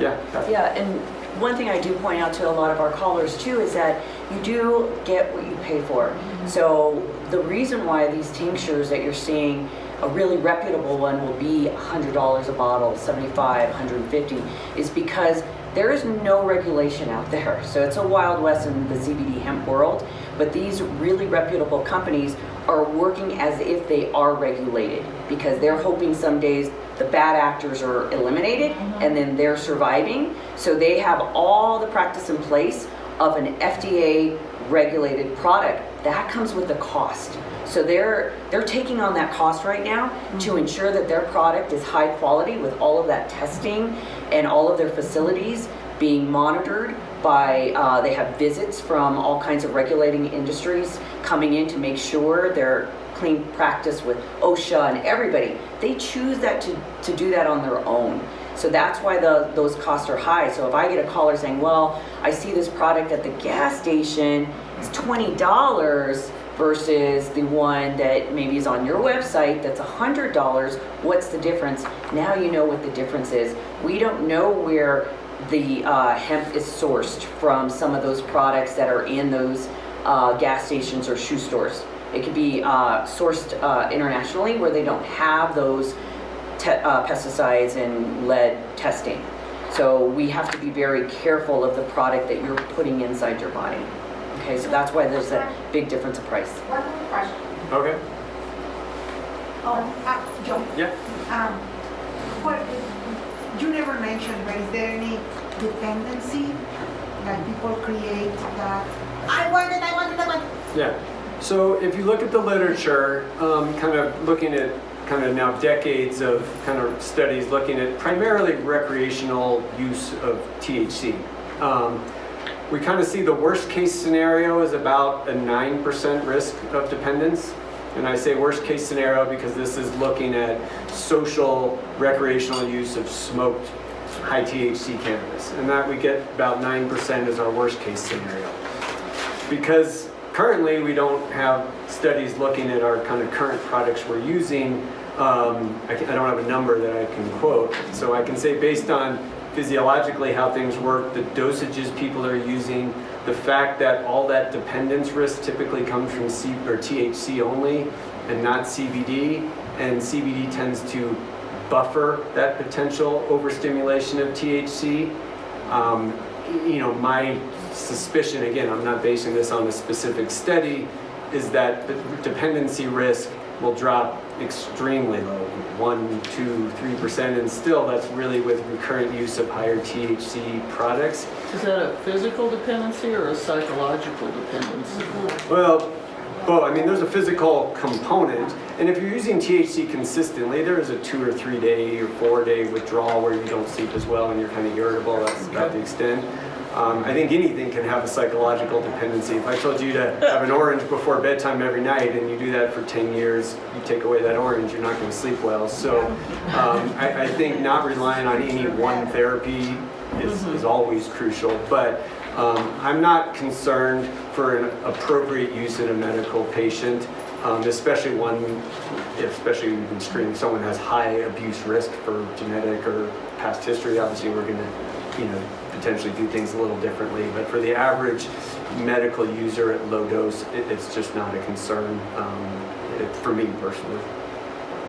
Yeah, and one thing I do point out to a lot of our callers too is that you do get what you pay for. So the reason why these tinctures that you're seeing, a really reputable one will be $100 a bottle, $75, $150, is because there is no regulation out there. So it's a wild west in the CBD hemp world, but these really reputable companies are working as if they are regulated because they're hoping some days the bad actors are eliminated and then they're surviving. So they have all the practice in place of an FDA regulated product. That comes with the cost. So they're taking on that cost right now to ensure that their product is high quality with all of that testing and all of their facilities being monitored by, they have visits from all kinds of regulating industries coming in to make sure they're clean practice with OSHA and everybody. They choose that to do that on their own. So that's why those costs are high. So if I get a caller saying, well, I see this product at the gas station, it's $20 versus the one that maybe is on your website that's $100, what's the difference? Now you know what the difference is. We don't know where the hemp is sourced from some of those products that are in those gas stations or shoe stores. It could be sourced internationally where they don't have those pesticides and lead testing. So we have to be very careful of the product that you're putting inside your body. Okay, so that's why there's a big difference of price. One more question. Okay. Joe. Yeah. You never mentioned, but is there any dependency that people create that I want it? Yeah. So if you look at the literature, kind of looking at now decades of kind of studies looking at primarily recreational use of THC. We kind of see the worst case scenario is about a 9% risk of dependence. And I say worst case scenario because this is looking at social recreational use of smoked high THC cannabis. And that we get about 9% as our worst case scenario. Because currently we don't have studies looking at our kind of current products we're using. I don't have a number that I can quote. So I can say based on physiologically how things work, the dosages people are using, the fact that all that dependence risk typically comes from THC only and not CBD, and CBD tends to buffer that potential overstimulation of THC. My suspicion, again, I'm not basing this on a specific study, is that the dependency risk will drop extremely low, 1, 2, 3%, and still that's really with recurrent use of higher THC products. Is that a physical dependency or a psychological dependency? Well, there's a physical component, and if you're using THC consistently, there is a 2 or 3 day or 4 day withdrawal where you don't sleep as well and you're kind of irritable. That's about the extent. I think anything can have a psychological dependency. If I told you to have an orange before bedtime every night and you do that for 10 years, you take away that orange, you're not going to sleep well. So I think not relying on any one therapy is always crucial. But I'm not concerned for an appropriate use in a medical patient, especially we've been screening someone who has high abuse risk for genetic or past history. Obviously, we're going to, potentially do things a little differently. But for the average medical user at low dose, it's just not a concern for me personally.